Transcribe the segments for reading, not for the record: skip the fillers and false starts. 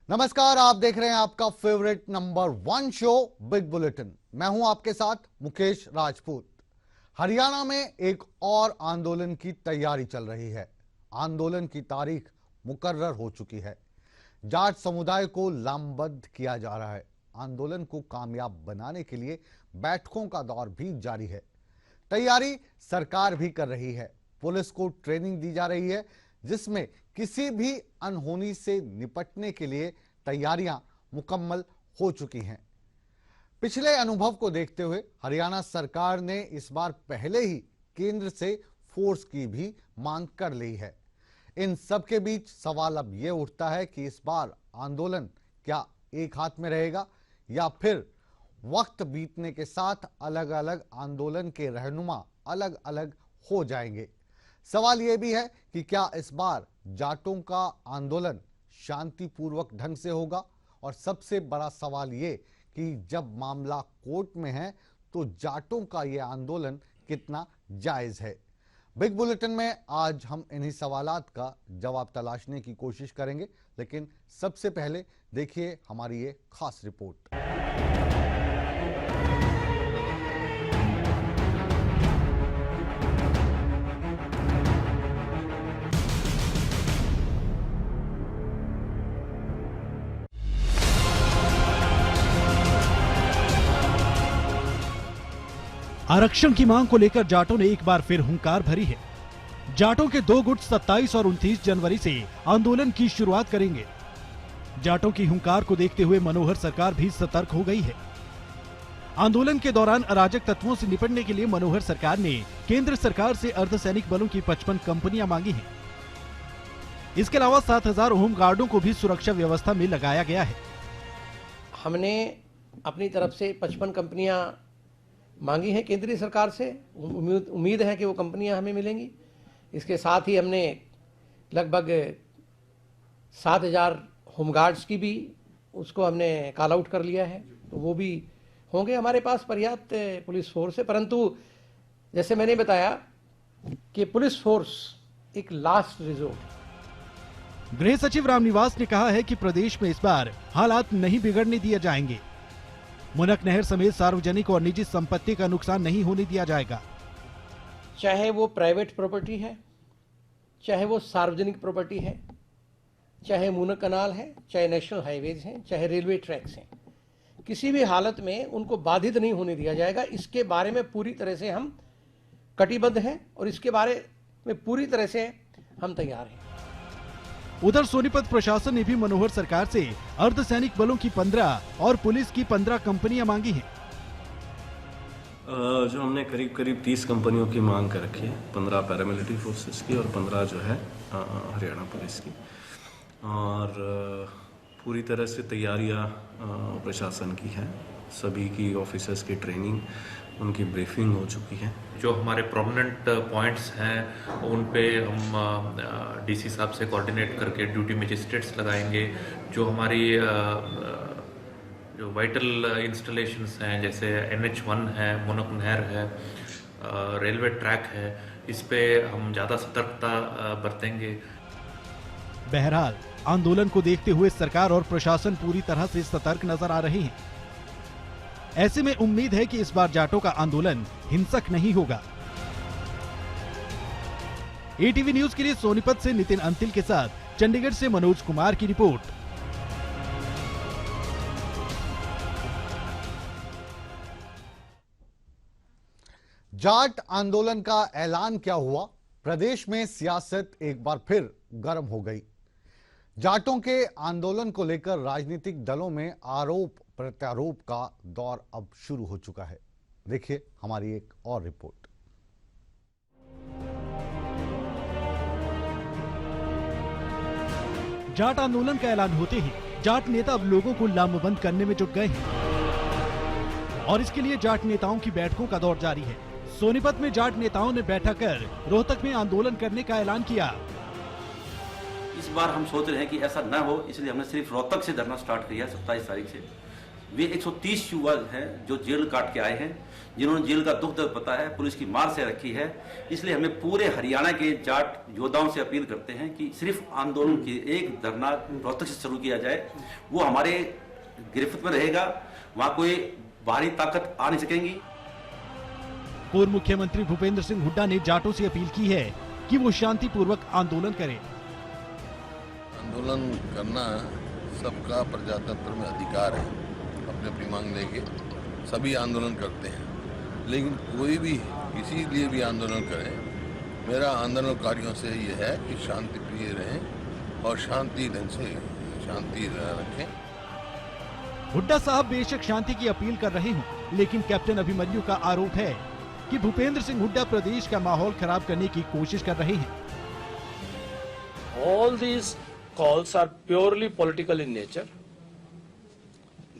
नमस्कार, आप देख रहे हैं आपका favourite number 1 show big bulletin. मैं हूं आपके साथ मुकेश राजपूत। हरियाणा में एक और आंदोलन की तैयारी चल रही है। आंदोलन की तारीख मुकर्रर हो चुकी है। जाट समुदाय को लामबंद किया जा रहा है। आंदोलन को कामयाब बनाने के लिए बैठकों का दौर भी जारी है। तैयारी सरकार भी कर रही है। पुलिस को ट्रेनिंग दी जा रही है, जिसमें किसी भी अनहोनी से निपटने के लिए तैयारियां मुकम्मल हो चुकी हैं। पिछले अनुभव को देखते हुए हरियाणा सरकार ने इस बार पहले ही केंद्र से फोर्स की भी मांग कर ली है। इन सब के बीच सवाल अब यह उठता है कि इस बार आंदोलन क्या एक हाथ में रहेगा या फिर वक्त बीतने के साथ अलग अलग आंदोलन के रहनुमा अलग अलग हो जाएंगे। सवाल यह भी है कि क्या इस बार जाटों का आंदोलन शांतिपूर्वक ढंग से होगा, और सबसे बड़ा सवाल यह कि जब मामला कोर्ट में है तो जाटों का यह आंदोलन कितना जायज है। बिग बुलेटिन में आज हम इन्हीं सवालात का जवाब तलाशने की कोशिश करेंगे, लेकिन सबसे पहले देखिए हमारी ये खास रिपोर्ट। आरक्षण की मांग को लेकर जाटों ने एक बार फिर हुंकार भरी है। जाटों के दो गुट 27 और 29 जनवरी से आंदोलन की शुरुआत करेंगे। जाटों की हुंकार को देखते हुए मनोहर सरकार भी सतर्क हो गई है। आंदोलन के दौरान अराजक तत्वों से निपटने के लिए मनोहर सरकार ने केंद्र सरकार से अर्धसैनिक बलों की 55 कंपनियां मांगी हैं। इसके अलावा 7000 होमगार्डों को भी सुरक्षा व्यवस्था में लगाया गया है। हमने अपनी तरफ से 55 कंपनियां मांगी है केंद्रीय सरकार से। उम्मीद है कि वो कंपनियां हमें मिलेंगी। इसके साथ ही हमने लगभग 7000 होमगार्ड्स की भी उसको हमने कॉल आउट कर लिया है, तो वो भी होंगे। हमारे पास पर्याप्त पुलिस फोर्स है, परंतु जैसे मैंने बताया कि पुलिस फोर्स एक लास्ट रिजोर्ट। गृह सचिव रामनिवास ने कहा है कि प्रदेश में इस बार हालात नहीं बिगड़ने दिए जाएंगे। मुनक नहर समेत सार्वजनिक और निजी संपत्ति का नुकसान नहीं होने दिया जाएगा। चाहे वो प्राइवेट प्रॉपर्टी है, चाहे वो सार्वजनिक प्रॉपर्टी है, चाहे मुनक कनाल है, चाहे नेशनल हाईवेज हैं, चाहे रेलवे ट्रैक्स हैं, किसी भी हालत में उनको बाधित नहीं होने दिया जाएगा। इसके बारे में पूरी तरह से हम कटिबद्ध हैं और इसके बारे में पूरी तरह से हम तैयार हैं। उधर सोनीपत प्रशासन ने भी मनोहर सरकार से अर्धसैनिक बलों की 15 और पुलिस की 15 कंपनियां मांगी हैं। जो हमने करीब 30 कंपनियों की मांग कर रखी है, 15 पैरामिलिट्री फोर्सेस की और 15 जो है हरियाणा पुलिस की। और पूरी तरह से तैयारियां प्रशासन की है। सभी की ऑफिसर्स की ट्रेनिंग, उनकी ब्रीफिंग हो चुकी है। जो हमारे प्रोमिनेंट पॉइंट्स हैं उन पे हम डीसी साहब से कोऑर्डिनेट करके ड्यूटी मजिस्ट्रेट्स लगाएंगे। जो हमारी जो वाइटल इंस्टॉलेशंस हैं, जैसे NH1 है, मुनक नहर है, रेलवे ट्रैक है, इस पे हम ज़्यादा सतर्कता बरतेंगे। बहरहाल आंदोलन को देखते हुए सरकार और प्रशासन पूरी तरह से सतर्क नजर आ रही है। ऐसे में उम्मीद है कि इस बार जाटों का आंदोलन हिंसक नहीं होगा। ATV न्यूज के लिए सोनीपत से नितिन अंतिल के साथ चंडीगढ़ से मनोज कुमार की रिपोर्ट। जाट आंदोलन का ऐलान क्या हुआ? प्रदेश में सियासत एक बार फिर गर्म हो गई। जाटों के आंदोलन को लेकर राजनीतिक दलों में आरोप प्रत्यारोप का दौर अब शुरू हो चुका है। देखिए हमारी एक और रिपोर्ट। जाट आंदोलन का ऐलान होते ही जाट नेता अब लोगों को लामबंद करने में जुट गए हैं और इसके लिए जाट नेताओं की बैठकों का दौर जारी है। सोनीपत में जाट नेताओं ने बैठक कर रोहतक में आंदोलन करने का ऐलान किया। इस बार हम सोच रहे हैं कि ऐसा न हो, इसलिए हमने सिर्फ रोहतक से धरना स्टार्ट किया 27 तारीख से। वे 130 युवा हैं जो जेल काट के आए हैं, जिन्होंने जेल का दुख दर्द पता है, पुलिस की मार से रखी है। इसलिए हमें पूरे हरियाणा के जाट योद्धाओं से अपील करते हैं कि सिर्फ आंदोलन की एक धरना रोहतक से शुरू किया जाए, वो हमारे गिरफ्त में रहेगा, वहां कोई बाहरी ताकत आ नहीं सकेंगी। पूर्व मुख्यमंत्री भूपेंद्र सिंह हुड्डा ने जाटों से अपील की है कि वो शांतिपूर्वक आंदोलन करें। आंदोलन करना सबका प्रजातंत्र में अधिकार है, अपनी अपनी मांग लेके सभी आंदोलन करते हैं, लेकिन कोई भी किसी लिए भी आंदोलन करे, मेरा आंदोलनकारियों से ये है कि शांति प्रिय रहें और शांति ढंग से शांति रखें। हुड्डा साहब बेशक शांति की अपील कर रहे हों, लेकिन कैप्टन अभिमन्यु का आरोप है कि भूपेंद्र सिंह हुड्डा प्रदेश का माहौल खराब करने की कोशिश कर रहे हैं। All these calls are purely political in nature.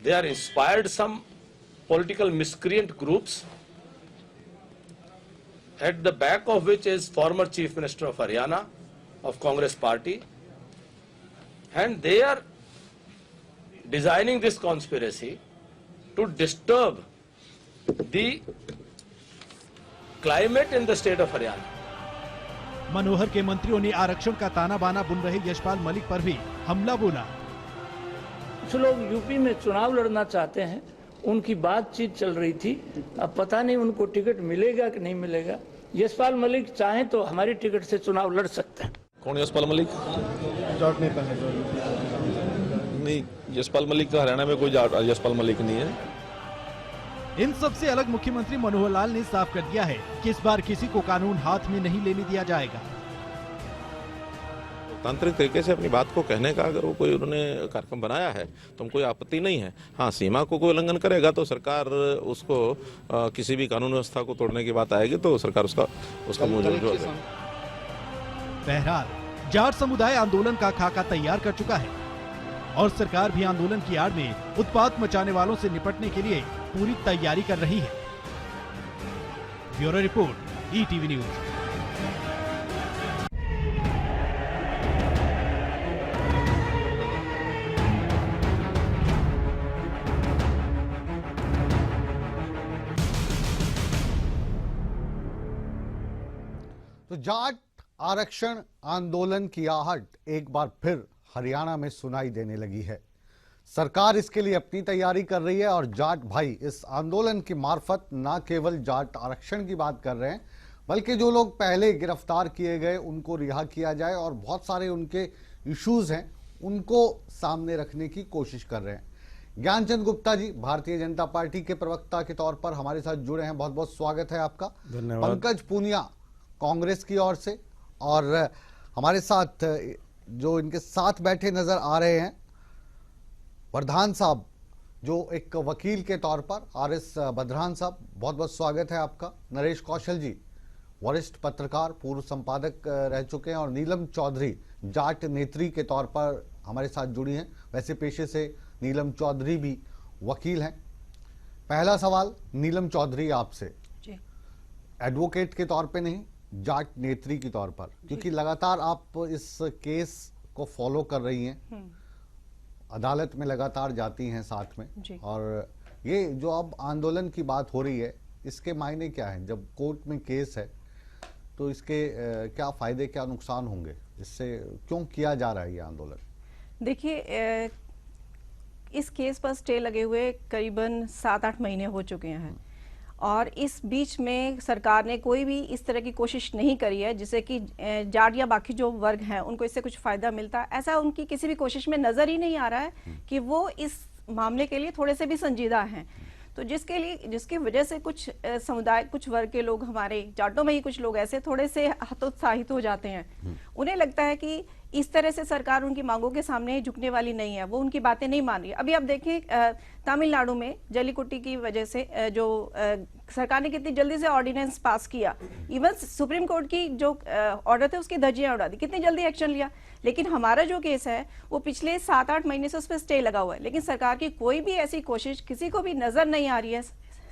They are inspired some political miscreant groups, at the back of which is former Chief Minister of Haryana of Congress Party, and they are designing this conspiracy to disturb the climate in the state of Haryana. मनोहर के मंत्रियों ने आरक्षण का ताना बाना बुन रहे यशपाल मलिक पर भी हमला बोला। कुछ लोग यूपी में चुनाव लड़ना चाहते हैं, उनकी बातचीत चल रही थी, अब पता नहीं उनको टिकट मिलेगा कि नहीं मिलेगा। यशपाल मलिक चाहें तो हमारी टिकट से चुनाव लड़ सकते हैं। कौन यशपाल मलिक? जाट नेता है। नहीं, यशपाल मलिक का हरियाणा में कोई यशपाल मलिक नहीं है। इन सबसे अलग मुख्यमंत्री मनोहर लाल ने साफ कर दिया है कि इस बार किसी को कानून हाथ में नहीं लेने दिया जाएगा। तांत्रिक तरीके से अपनी बात को कहने का अगर वो कोई उन्होंने कार्यक्रम बनाया है तो कोई आपत्ति नहीं है। हाँ, सीमा को कोई उल्लंघन करेगा तो सरकार उसको किसी भी कानून व्यवस्था को तोड़ने की बात आएगी तो सरकार उसका मुंह जोड़ देगी। बहरहाल जाट समुदाय आंदोलन का खाका तैयार कर चुका है और सरकार भी आंदोलन की आड़ में उत्पात मचाने वालों से निपटने के लिए पूरी तैयारी कर रही है। Bureau report, ETV news. तो जाट आरक्षण आंदोलन की आहट एक बार फिर हरियाणा में सुनाई देने लगी है। सरकार इसके लिए अपनी तैयारी कर रही है और जाट भाई इस आंदोलन की मार्फत न केवल जाट आरक्षण की बात कर रहे हैं, बल्कि जो लोग पहले गिरफ्तार किए गए उनको रिहा किया जाए और बहुत सारे उनके इश्यूज हैं उनको सामने रखने की कोशिश कर रहे हैं। ज्ञानचंद गुप्ता जी भारतीय जनता पार्टी के प्रवक्ता के तौर पर हमारे साथ जुड़े हैं, बहुत बहुत स्वागत है आपका। धन्यवाद। पंकज पूनिया कांग्रेस की ओर से और हमारे साथ जो इनके साथ बैठे नजर आ रहे हैं वर्धान साहब जो एक वकील के तौर पर, आर.एस. बद्रान साहब, बहुत बहुत स्वागत है आपका। नरेश कौशल जी वरिष्ठ पत्रकार, पूर्व संपादक रह चुके हैं और नीलम चौधरी जाट नेत्री के तौर पर हमारे साथ जुड़ी हैं। वैसे पेशे से नीलम चौधरी भी वकील हैं। पहला सवाल नीलम चौधरी आपसे, एडवोकेट के तौर पे नहीं, जाट नेत्री के तौर पर, क्योंकि लगातार आप इस केस को फॉलो कर रही हैं, अदालत में लगातार जाती हैं साथ में, और ये जो अब आंदोलन की बात हो रही है इसके मायने क्या हैं? जब कोर्ट में केस है तो इसके क्या फायदे क्या नुकसान होंगे? इससे क्यों किया जा रहा है ये आंदोलन? देखिए, इस केस पर स्टे लगे हुए करीबन 7-8 महीने हो चुके हैं और इस बीच में सरकार ने कोई भी इस तरह की कोशिश नहीं करी है जिससे कि जाट या बाकी जो वर्ग हैं उनको इससे कुछ फायदा मिलता। ऐसा उनकी किसी भी कोशिश में नजर ही नहीं आ रहा है कि वो इस मामले के लिए थोड़े से भी संजीदा हैं। तो जिसकी वजह से कुछ समुदाय, कुछ वर्ग के लोग, हमारे जाटों में ही कुछ लोग ऐसे थोड़े से हतोत्साहित हो जाते हैं। उन्हें लगता है कि इस तरह से सरकार उनकी मांगों के सामने झुकने वाली नहीं है, वो उनकी बातें नहीं मान रही। अभी आप देखें तमिलनाडु में जलीकुट्टी की वजह से जो सरकार ने कितनी जल्दी से ऑर्डिनेंस पास किया, इवन सुप्रीम कोर्ट की जो ऑर्डर थे उसकी धज्जियां उड़ा दी, कितनी जल्दी एक्शन लिया। लेकिन हमारा जो केस है वो पिछले 7-8 महीने से उस पर स्टे लगा हुआ है, लेकिन सरकार की कोई भी ऐसी कोशिश किसी को भी नजर नहीं आ रही है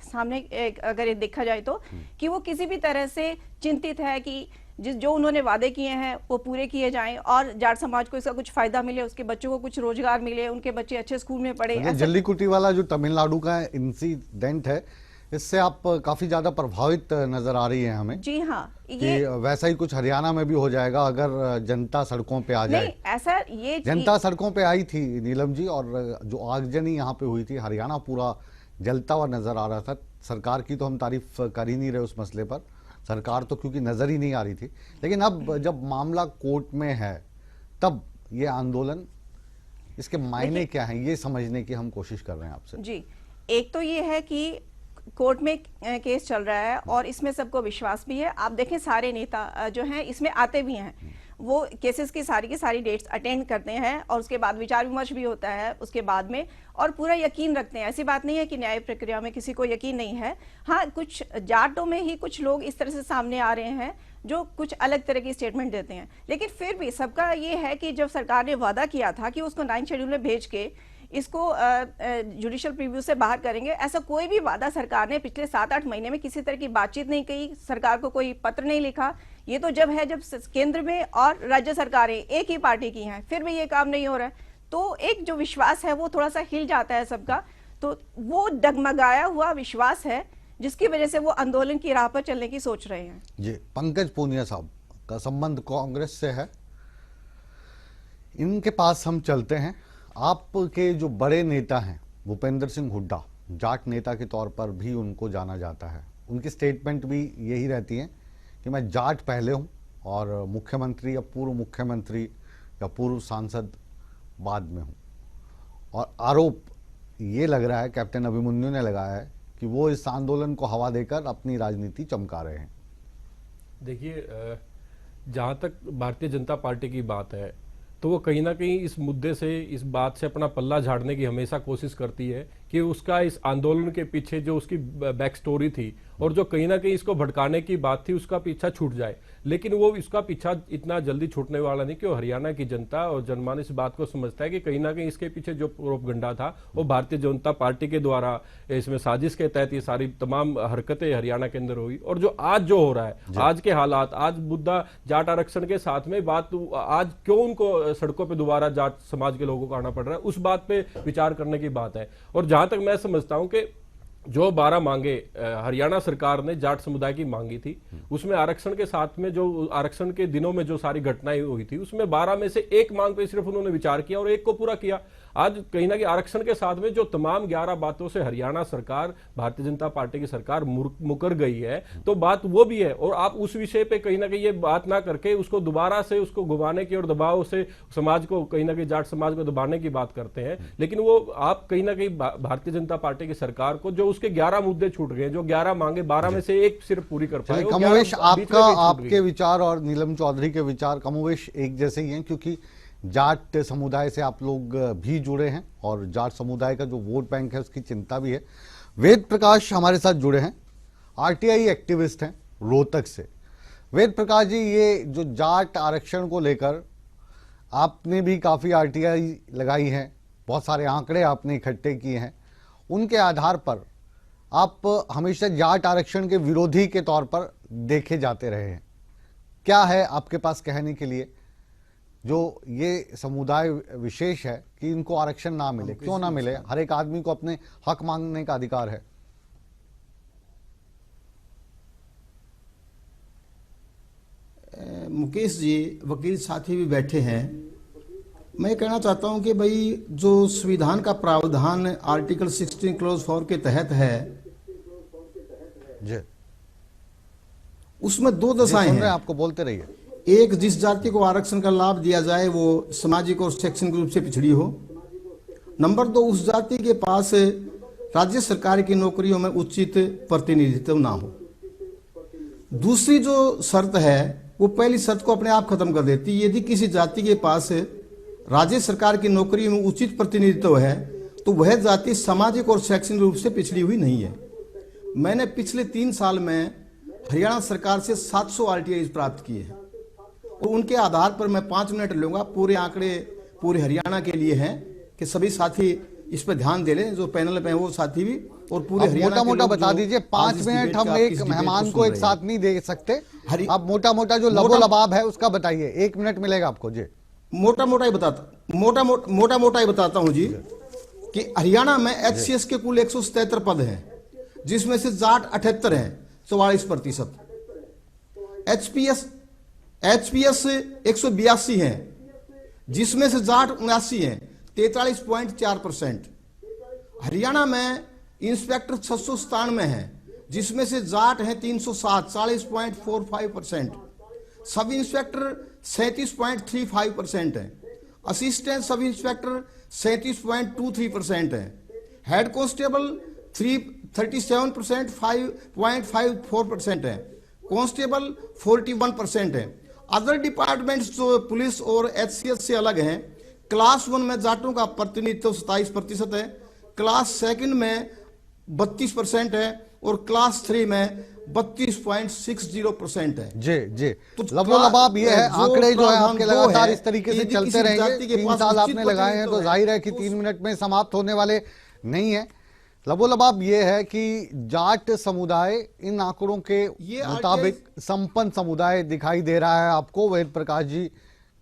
सामने अगर ये देखा जाए तो कि वो किसी भी तरह से चिंतित है कि जो उन्होंने वादे किए हैं वो पूरे किए जाएं और जाट समाज को इसका कुछ फायदा मिले, उसके बच्चों को कुछ रोजगार मिले, उनके बच्चे अच्छे स्कूल में पढ़े। जल्लीकुटी वाला जो तमिलनाडु का इंसिडेंट है, इससे आप काफी ज्यादा प्रभावित नजर आ रही है हमें। जी हाँ, ये वैसा ही कुछ हरियाणा में भी हो जाएगा अगर जनता सड़कों पे आ जाए। नहीं, ऐसा ये जनता सड़कों पे आई थी नीलम जी, और जो आगजनी यहाँ पे हुई थी, हरियाणा पूरा जलता हुआ नजर आ रहा था। सरकार की तो हम तारीफ कर ही नहीं रहे उस मसले पर, सरकार तो क्योंकि नजर ही नहीं आ रही थी। लेकिन अब जब मामला कोर्ट में है तब ये आंदोलन, इसके मायने क्या हैं, ये समझने की हम कोशिश कर रहे हैं आपसे। जी, एक तो ये है कि कोर्ट में केस चल रहा है और इसमें सबको विश्वास भी है। आप देखें सारे नेता जो हैं इसमें आते भी हैं, वो केसेस की सारी डेट्स अटेंड करते हैं और उसके बाद विचार विमर्श भी होता है उसके बाद में, और पूरा यकीन रखते हैं। ऐसी बात नहीं है कि न्याय प्रक्रिया में किसी को यकीन नहीं है। हाँ, कुछ जाटों में ही कुछ लोग इस तरह से सामने आ रहे हैं जो कुछ अलग तरह की स्टेटमेंट देते हैं, लेकिन फिर भी सबका ये है कि जब सरकार ने वादा किया था कि उसको 9 शेड्यूल में भेज के इसको जुडिशियल प्रीव्यू से बाहर करेंगे, ऐसा कोई भी वादा सरकार ने पिछले 7-8 महीने में किसी तरह की बातचीत नहीं की, सरकार को कोई पत्र नहीं लिखा। ये तो जब केंद्र में और राज्य सरकारें एक ही पार्टी की हैं, फिर भी ये काम नहीं हो रहा है, तो एक जो विश्वास है वो थोड़ा सा हिल जाता है सबका। तो वो डगमगाया हुआ विश्वास है जिसकी वजह से वो आंदोलन की राह पर चलने की सोच रहे हैं। जी, पंकज पूनिया साहब का संबंध कांग्रेस से है, इनके पास हम चलते हैं। आपके जो बड़े नेता हैं भूपेंद्र सिंह हुड्डा, जाट नेता के तौर पर भी उनको जाना जाता है, उनकी स्टेटमेंट भी यही रहती है कि मैं जाट पहले हूं और मुख्यमंत्री या पूर्व मुख्यमंत्री या पूर्व सांसद बाद में हूं। और आरोप ये लग रहा है, कैप्टन अभिमन्यु ने लगाया है कि वो इस आंदोलन को हवा देकर अपनी राजनीति चमका रहे हैं। देखिए, जहाँ तक भारतीय जनता पार्टी की बात है तो वो कहीं ना कहीं इस मुद्दे से, इस बात से अपना पल्ला झाड़ने की हमेशा कोशिश करती है कि उसका इस आंदोलन के पीछे जो उसकी बैक स्टोरी थी और जो कहीं ना कहीं इसको भड़काने की बात थी उसका पीछा छूट जाए। लेकिन वो इसका पीछा इतना जल्दी छूटने वाला नहीं, क्यों हरियाणा की जनता और जनमानस इस बात को समझता है कि कहीं ना कहीं इसके पीछे जो प्रोपगंडा था वो भारतीय जनता पार्टी के द्वारा इसमें साजिश के तहत ये सारी तमाम हरकतें हरियाणा के अंदर हुई। और जो आज जो हो रहा है, आज के हालात, आज मुद्दा जाट आरक्षण के साथ में बात, आज क्यों उनको सड़कों पर दोबारा जाट समाज के लोगों को आना पड़ रहा है, उस बात पे विचार करने की बात है। और जहां तक मैं समझता हूं कि जो 12 मांगे हरियाणा सरकार ने जाट समुदाय की मांगी थी, उसमें आरक्षण के साथ में जो आरक्षण के दिनों में जो सारी घटनाएं हुई थी उसमें 12 में से एक मांग पे सिर्फ उन्होंने विचार किया और एक को पूरा किया। आज कहीं ना कहीं आरक्षण के साथ में जो तमाम 11 बातों से हरियाणा सरकार, भारतीय जनता पार्टी की सरकार मुकर गई है, तो बात वो भी है। और आप उस विषय पे कहीं ना कहीं ये बात ना करके उसको दोबारा से उसको घुमाने की और दबाव से समाज को, कहीं ना कहीं जाट समाज को दबाने की बात करते हैं। लेकिन वो आप कहीं ना कहीं भारतीय जनता पार्टी की सरकार को जो उसके 11 मुद्दे छूट गए, जो 11 मांगे 12 में से एक सिर्फ पूरी कर पाए। कमोवेश आपके विचार और नीलम चौधरी के विचार कमोवेश एक जैसे ही हैं, क्योंकि जाट समुदाय से आप लोग भी जुड़े हैं और जाट समुदाय का जो वोट बैंक है उसकी चिंता भी है। वेद प्रकाश हमारे साथ जुड़े हैं, आरटीआई एक्टिविस्ट हैं रोहतक से। वेद प्रकाश जी, ये जो जाट आरक्षण को लेकर आपने भी काफ़ी आरटीआई लगाई है, बहुत सारे आंकड़े आपने इकट्ठे किए हैं, उनके आधार पर आप हमेशा जाट आरक्षण के विरोधी के तौर पर देखे जाते रहे हैं। क्या है आपके पास कहने के लिए जो ये समुदाय विशेष है कि इनको आरक्षण ना मिले? क्यों ना मिले? हर एक आदमी को अपने हक मांगने का अधिकार है। मुकेश जी, वकील साथी भी बैठे हैं, मैं कहना चाहता हूं कि भाई जो संविधान का प्रावधान आर्टिकल 16 क्लॉज 4 के तहत है जी, उसमें 2 दशाएं हैं। आपको बोलते रहिए। एक, जिस जाति को आरक्षण का लाभ दिया जाए वो सामाजिक और शैक्षणिक रूप से पिछड़ी हो। नंबर 2, उस जाति के पास राज्य सरकार की नौकरियों में उचित प्रतिनिधित्व ना हो। दूसरी जो शर्त है वो पहली शर्त को अपने आप खत्म कर देती है। यदि किसी जाति के पास राज्य सरकार की नौकरियों में उचित प्रतिनिधित्व है तो वह जाति सामाजिक और शैक्षणिक रूप से पिछड़ी हुई नहीं है। मैंने पिछले 3 साल में हरियाणा सरकार से 700 आरटीआई प्राप्त किए हैं और उनके आधार पर मैं 5 मिनट लूंगा। पूरे आंकड़े पूरे हरियाणा के लिए हैं कि सभी साथी इस पर ध्यान दे लें, जो पैनल पे हैं वो साथी भी और पूरे हरियाणा मोटा के मोटा लोग बता जो दीजिए, आज 5 इस मिनट डिबेट हम का, एक इस डिबेट मेहमान को को सुन एक रहे साथ नहीं दे सकते। हरि- अब मोटा मोटा जो लबो लबाब है उसका बताइए, 1 मिनट मिलेगा आपको जी। मोटा मोटा ही बताता हूं जी कि हरियाणा में HCS के कुल 177 पद हैं, जिसमें से जाट 78 हैं, 44%। HPS 182 हैं, जिसमें से जाट 79 हैं, 43.4%। हरियाणा में इंस्पेक्टर 697 हैं, जिसमें से जाट हैं 307, 40.45%। सब इंस्पेक्टर 37.35% है। असिस्टेंट सब इंस्पेक्टर 37.23% है। हेड कांस्टेबल 37% 5.54% है। कांस्टेबल 41% है। अदर डिपार्टमेंट्स जो पुलिस और HCS से अलग हैं, क्लास 1 में जाटों का प्रतिनिधित्व 27% है, क्लास 2 में 32% है और क्लास 3 में 32.60% है। जी तो लबो लबाब ये है, जो आंकड़े जो है प्रावधान आपके दो लगातार है, इस तरीके से यदि चलते किसी रहेंगे। जाति के 3 पास साल उचित आपने लगाए हैं तो प्रतिनिधित्व जाहिर है कि 3 मिनट में समाप्त होने वाले नहीं है। लबो लबाब ये है कि जाट समुदाय इन आंकड़ों के मुताबिक संपन्न समुदाय दिखाई दे रहा है आपको। वेद प्रकाश जी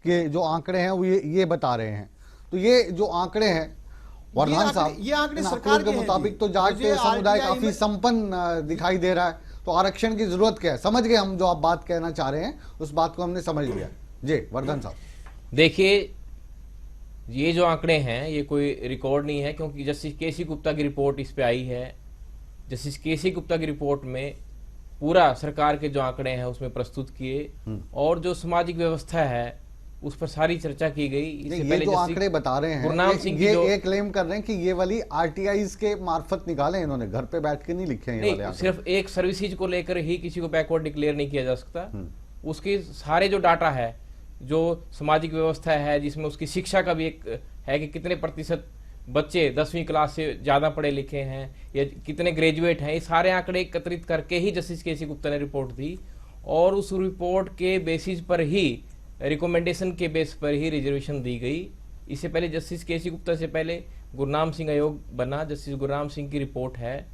के जो आंकड़े हैं वो ये बता रहे हैं। तो ये जो आंकड़े हैं वर्धमान साहब, ये आंकड़े इन सरकार आंकड़ों के मुताबिक तो जाट समुदाय काफी संपन्न दिखाई दे रहा है। तो आरक्षण की जरूरत क्या है, समझ गए हम जो आप बात कहना चाह रहे हैं, उस बात को हमने समझ लिया। जी वर्धन साहब, देखिए ये जो आंकड़े हैं ये कोई रिकॉर्ड नहीं है, क्योंकि जस्टिस केसी गुप्ता की रिपोर्ट इस पे आई है। जस्टिस केसी गुप्ता की रिपोर्ट में पूरा सरकार के जो आंकड़े हैं उसमें प्रस्तुत किए और जो सामाजिक व्यवस्था है उस पर सारी चर्चा की गई। इससे पहले जो आंकड़े बता रहे हैं ये क्लेम कर रहे हैं कि ये वाली RTIs के मार्फत निकाले इन्होंने, घर पे बैठ के नहीं लिखे हैं ये वाले आंकड़े। सिर्फ एक सर्विसेज को लेकर ही किसी को बैकवर्ड डिक्लेयर नहीं किया जा सकता। उसके सारे जो डाटा है, जो सामाजिक व्यवस्था है, जिसमें उसकी शिक्षा का भी एक है कि कितने प्रतिशत बच्चे 10वीं क्लास से ज्यादा पढ़े लिखे हैं या कितने ग्रेजुएट हैं, ये सारे आंकड़े एकत्रित करके ही जस्टिस केसी गुप्ता ने रिपोर्ट दी और उस रिपोर्ट के बेसिस पर ही, रिकमेंडेशन के बेस पर ही रिजर्वेशन दी गई। इससे पहले जस्टिस केसी गुप्ता से पहले गुरनाम सिंह आयोग बना, जस्टिस गुरनाम सिंह की रिपोर्ट है।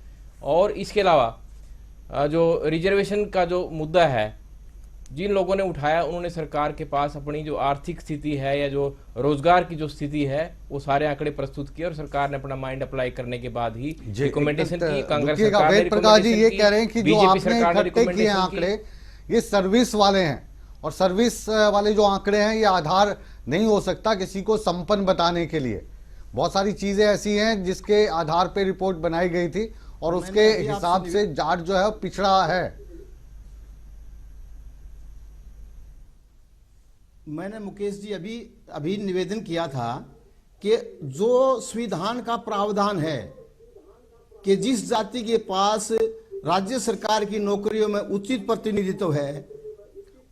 और इसके अलावा जो रिजर्वेशन का जो मुद्दा है, जिन लोगों ने उठाया उन्होंने सरकार के पास अपनी जो आर्थिक स्थिति है या जो रोजगार की जो स्थिति है वो सारे आंकड़े प्रस्तुत किए और सरकार ने अपना माइंड अप्लाई करने के बाद ही रिकमेंडेशन की। कांग्रेस सरकार ने प्रकाश जी ये कह रहे हैं कि जो आपने इकट्ठे किए आंकड़े ये सर्विस वाले हैं और सर्विस वाले जो आंकड़े हैं ये आधार नहीं हो सकता किसी को संपन्न बताने के लिए। बहुत सारी चीजें ऐसी हैं जिसके आधार पे रिपोर्ट बनाई गई थी और उसके हिसाब से जाट जो है पिछड़ा है। मैंने मुकेश जी अभी निवेदन किया था कि जो संविधान का प्रावधान है कि जिस जाति के पास राज्य सरकार की नौकरियों में उचित प्रतिनिधित्व है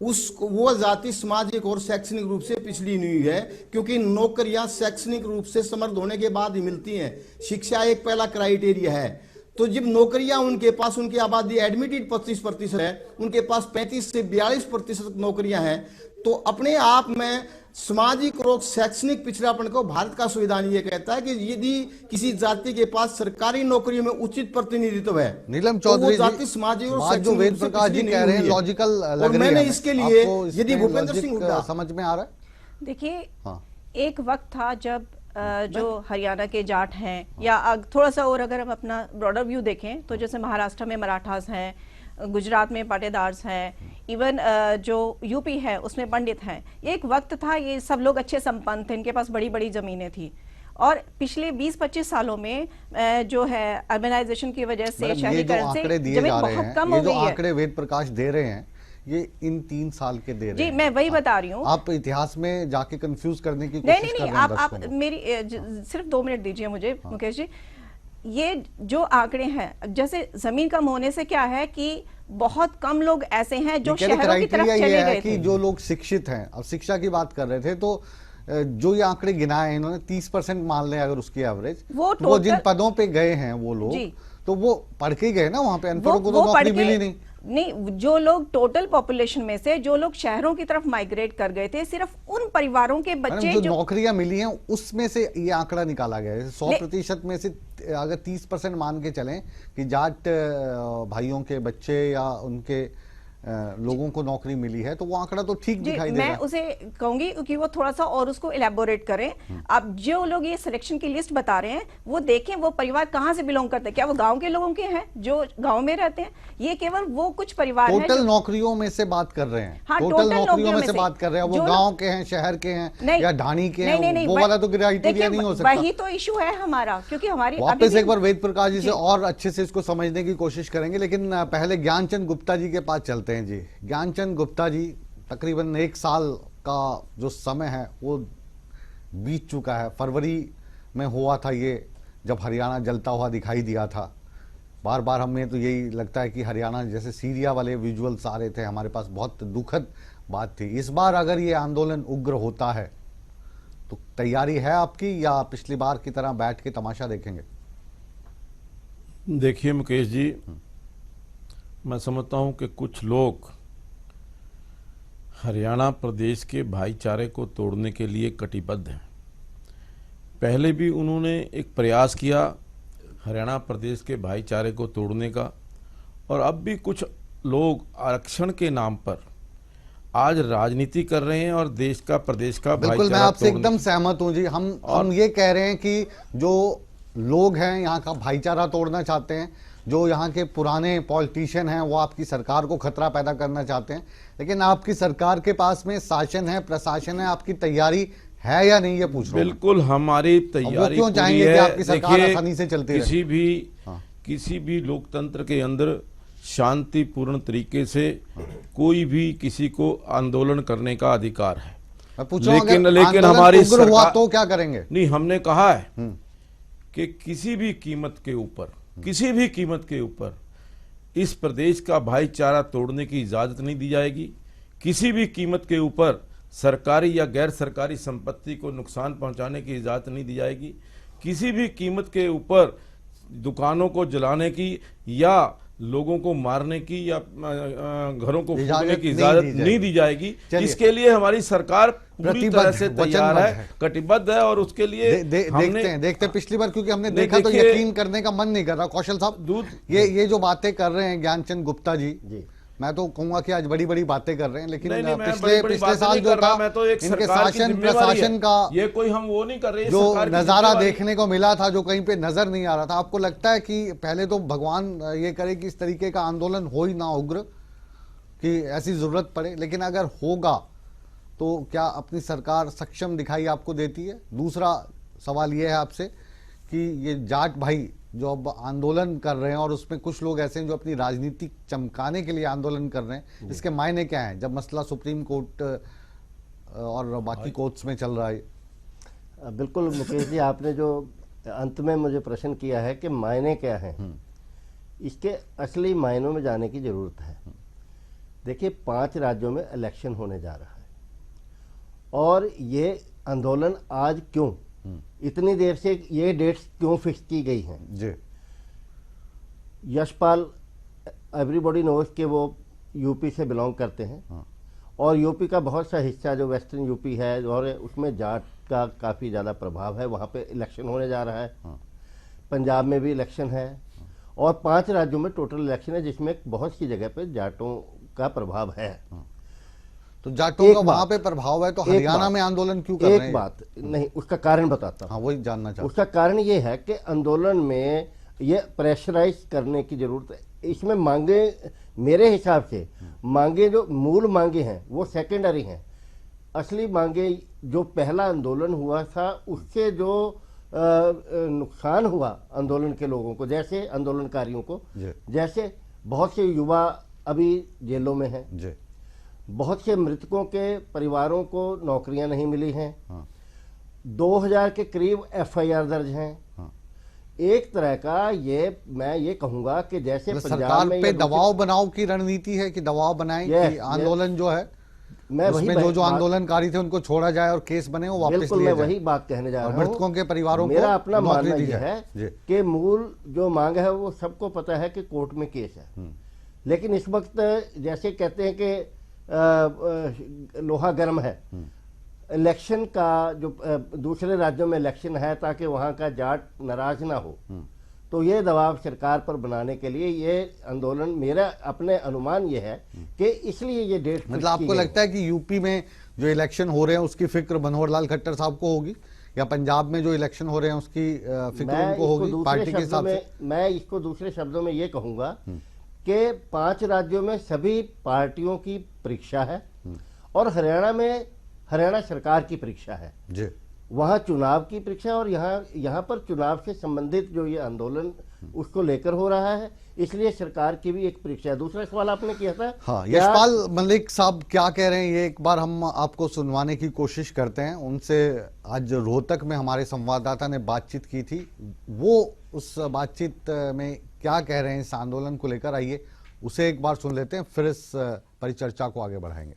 वो जाति सामाजिक और शैक्षणिक रूप से पिछड़ी नहीं हुई है, क्योंकि नौकरियां शैक्षणिक रूप से समर्थ होने के बाद ही मिलती हैं। शिक्षा एक पहला क्राइटेरिया है। तो जब नौकरियां उनके पास, उनकी आबादी एडमिटेड 25% है, उनके पास 35 से 42% नौकरियां हैं, तो अपने आप में सामाजिक और शैक्षणिक पिछड़ापन को भारत का संविधान ये कहता है कि यदि किसी जाति के पास सरकारी नौकरियों में उचित प्रतिनिधित्व है, नीलम चौधरी तो जाति सामाजिक और जो वेद प्रकाश जी कह रहे हैं लॉजिकल लग रही है। मैंने इसके लिए यदि भूपेंद्र सिंह हुड्डा समझ में आ रहा है। देखिए एक वक्त था जब जो हरियाणा के जाट हैं या थोड़ा सा और अगर हम अपना ब्रॉडर व्यू देखें तो जैसे महाराष्ट्र में मराठास हैं, गुजरात में पाटीदार्स हैं, इवन जो यूपी है उसमें पंडित हैं। एक वक्त था ये सब लोग अच्छे संपन्न थे, इनके पास बड़ी बड़ी जमीनें थी। और पिछले 20-25 सालों में जो है अर्बनाइजेशन की वजह से, शहरीकरण से जमीन बहुत कम हो गई है। आंकड़े वेद प्रकाश दे रहे हैं ये इन 3 साल के दे रहे जी, हैं। मैं वही बता रही हूँ। आप इतिहास में जाके कंफ्यूज करने की कोशिश कर रहे हैं। आप मेरी सिर्फ 2 मिनट दीजिए मुझे मुकेश जी। ये जो आंकड़े हैं, जैसे जमीन कम होने से क्या है कि बहुत कम लोग ऐसे हैं जो शहरों की तरफ चले गए थे। जो लोग शिक्षित हैं, अब शिक्षा की बात कर रहे थे, तो जो ये आंकड़े गिनाए इन्होंने 30% मान लें अगर उसकी एवरेज, वो जिन पदों पे गए हैं वो लोग, तो वो पढ़ के गए ना, वहां पे अनपढ़ों को तो नौकरी मिली नहीं। जो लोग टोटल पॉपुलेशन में से जो लोग शहरों की तरफ माइग्रेट कर गए थे, सिर्फ उन परिवारों के बच्चे जो नौकरियां मिली हैं उसमें से ये आंकड़ा निकाला गया है। 100% में से अगर 30% मान के चलें कि जाट भाइयों के बच्चे या उनके लोगों को नौकरी मिली है, तो वो आंकड़ा तो ठीक दिखाई दे रहा है। मैं उसे कहूंगी कि वो थोड़ा सा और उसको इलेबोरेट करें। अब जो लोग ये सिलेक्शन की लिस्ट बता रहे हैं वो देखें वो परिवार कहां से बिलोंग करते हैं, क्या वो गांव के लोगों के हैं जो गांव में रहते हैं, ये केवल वो कुछ परिवार हैं टोटल नौकरियों में से बात कर रहे हैं। हाँ, टोटल नौकरियों में से बात कर रहे हैं। वो गांव के हैं, शहर के हैं या ढाणी के हैं, वो वाला तो क्राइटेरिया नहीं हो सकता। वही तो इशू है हमारा, क्योंकि हमारी वापस एक बार वेद प्रकाश जी से और अच्छे से इसको समझने की कोशिश करेंगे, लेकिन पहले ज्ञानचंद गुप्ता जी के पास चलते हैं। जी ज्ञानचंद गुप्ता जी, तकरीबन 1 साल का जो समय है वो बीत चुका है। फरवरी में हुआ था ये, जब हरियाणा जलता हुआ दिखाई दिया था। बार बार हमें तो यही लगता है कि हरियाणा जैसे सीरिया वाले विजुअल्स आ रहे थे हमारे पास, बहुत दुखद बात थी। इस बार अगर ये आंदोलन उग्र होता है तो तैयारी है आपकी, या पिछली बार की तरह बैठ के तमाशा देखेंगे? देखिए मुकेश जी, मैं समझता हूं कि कुछ लोग हरियाणा प्रदेश के भाईचारे को तोड़ने के लिए कटिबद्ध हैं। पहले भी उन्होंने एक प्रयास किया हरियाणा प्रदेश के भाईचारे को तोड़ने का, और अब भी कुछ लोग आरक्षण के नाम पर आज राजनीति कर रहे हैं और देश का, प्रदेश का बिल्कुल, मैं आपसे एकदम सहमत हूं जी। हम ये कह रहे हैं कि जो लोग हैं यहाँ का भाईचारा तोड़ना चाहते हैं, जो यहाँ के पुराने पॉलिटिशियन हैं वो आपकी सरकार को खतरा पैदा करना चाहते हैं, लेकिन आपकी सरकार के पास में शासन है, प्रशासन है, आपकी तैयारी है या नहीं, ये पूछ रहा हूं। बिल्कुल हमारी तैयारी क्यों चाहेंगे कि आपकी सरकार आसानी से चलती रहे? किसी भी लोकतंत्र के अंदर शांतिपूर्ण तरीके से कोई भी किसी को आंदोलन करने का अधिकार है। लेकिन हमारी सरकार तो क्या करेंगे? नहीं, हमने कहा है कि किसी भी कीमत के ऊपर इस प्रदेश का भाईचारा तोड़ने की इजाजत नहीं दी जाएगी। किसी भी कीमत के ऊपर सरकारी या गैर सरकारी संपत्ति को नुकसान पहुंचाने की इजाजत नहीं दी जाएगी। किसी भी कीमत के ऊपर दुकानों को जलाने की या लोगों को मारने की या घरों को फूकने की इजाजत नहीं दी जाएगी। इसके लिए हमारी सरकार पूरी तरह से तैयार है, कटिबद्ध है, और उसके लिए देखते हैं पिछली बार, क्योंकि हमने देखा तो यकीन करने का मन नहीं कर रहा। कौशल साहब, ये जो बातें कर रहे हैं ज्ञानचंद गुप्ता जी, मैं तो कहूंगा कि आज बड़ी बड़ी बातें कर रहे हैं, लेकिन पिछले साल जो था इनके शासन प्रशासन का ये कोई हम वो नहीं कर रहे, जो नजारा देखने को मिला था, जो कहीं पे नजर नहीं आ रहा था। आपको लगता है कि पहले तो भगवान ये करे कि इस तरीके का आंदोलन हो ही ना उग्र, कि ऐसी जरूरत पड़े, लेकिन अगर होगा तो क्या अपनी सरकार सक्षम दिखाई आपको देती है? दूसरा सवाल यह है आपसे कि ये जाट भाई जो अब आंदोलन कर रहे हैं, और उसमें कुछ लोग ऐसे हैं जो अपनी राजनीति चमकाने के लिए आंदोलन कर रहे हैं, इसके मायने क्या हैं जब मसला सुप्रीम कोर्ट और बाकी कोर्ट्स में चल रहा है? बिल्कुल मुकेश जी, आपने जो अंत में मुझे प्रश्न किया है कि मायने क्या हैं, इसके असली मायनों में जाने की जरूरत है। देखिए, 5 राज्यों में इलेक्शन होने जा रहा है, और ये आंदोलन आज क्यों, इतनी देर से ये डेट्स क्यों फिक्स की गई हैं? जी, यशपाल एवरीबॉडी नोस के वो यूपी से बिलोंग करते हैं, और यूपी का बहुत सा हिस्सा जो वेस्टर्न यूपी है और उसमें जाट का काफ़ी ज़्यादा प्रभाव है, वहाँ पे इलेक्शन होने जा रहा है। पंजाब में भी इलेक्शन है, और 5 राज्यों में टोटल इलेक्शन है, जिसमें बहुत सी जगह पे जाटों का प्रभाव है। तो जाटों का वहां पे प्रभाव है, तो हरियाणा में आंदोलन क्यों कर रहे हैं? एक बात नहीं, उसका कारण बताता हूं। हाँ, वही जानना चाहता हूं। उसका कारण ये है कि आंदोलन में ये प्रेशराइज करने की जरूरत है। इसमें मांगे, मेरे हिसाब से मांगे, जो मूल मांगे हैं वो सेकेंडरी हैं। असली मांगे, जो पहला आंदोलन हुआ था उससे जो नुकसान हुआ आंदोलन के लोगों को, जैसे आंदोलनकारियों को, जैसे बहुत से युवा अभी जेलों में हैं, बहुत से मृतकों के परिवारों को नौकरियां नहीं मिली हैं, 2000 के करीब FIR दर्ज हैं। एक तरह का ये, मैं ये कहूंगा कि जैसे सरकार पे दबाव बनाओ की रणनीति है कि दबाव बनाए कि आंदोलन जो है, मैं उसमें जो आंदोलनकारी थे उनको छोड़ा जाए और केस बने वो वापस लिए जाए। मैं वही बात कहने जा रहा हूं। मृतकों के परिवारों को मेरा अपना मानना यह है कि मूल जो मांग है वो सबको पता है कि कोर्ट में केस है, लेकिन इस वक्त जैसे कहते हैं कि लोहा गर्म है, इलेक्शन का जो दूसरे राज्यों में इलेक्शन है ताकि वहाँ का जाट नाराज ना हो, तो ये दबाव सरकार पर बनाने के लिए ये आंदोलन, मेरा अपने अनुमान ये है कि इसलिए ये डेट, मतलब आपको लगता है कि यूपी में जो इलेक्शन हो रहे हैं उसकी फिक्र मनोहर लाल खट्टर साहब को होगी, या पंजाब में जो इलेक्शन हो रहे हैं उसकी फिक्र उनको होगी पार्टी के हिसाब से? मैं इसको दूसरे शब्दों में ये कहूंगा कि 5 राज्यों में सभी पार्टियों की परीक्षा है और हरियाणा में हरियाणा सरकार की परीक्षा है जी। वहाँ चुनाव की परीक्षा, और यहाँ पर चुनाव से संबंधित जो ये आंदोलन उसको लेकर हो रहा है, इसलिए सरकार की भी एक परीक्षा है। दूसरा सवाल आपने किया था, हाँ, यशपाल मलिक साहब क्या कह रहे हैं ये एक बार हम आपको सुनवाने की कोशिश करते हैं। उनसे आज रोहतक में हमारे संवाददाता ने बातचीत की थी, वो उस बातचीत में क्या कह रहे हैं इस आंदोलन को लेकर, आइए उसे एक बार सुन लेते हैं, फिर इस परिचर्चा को आगे बढ़ाएंगे।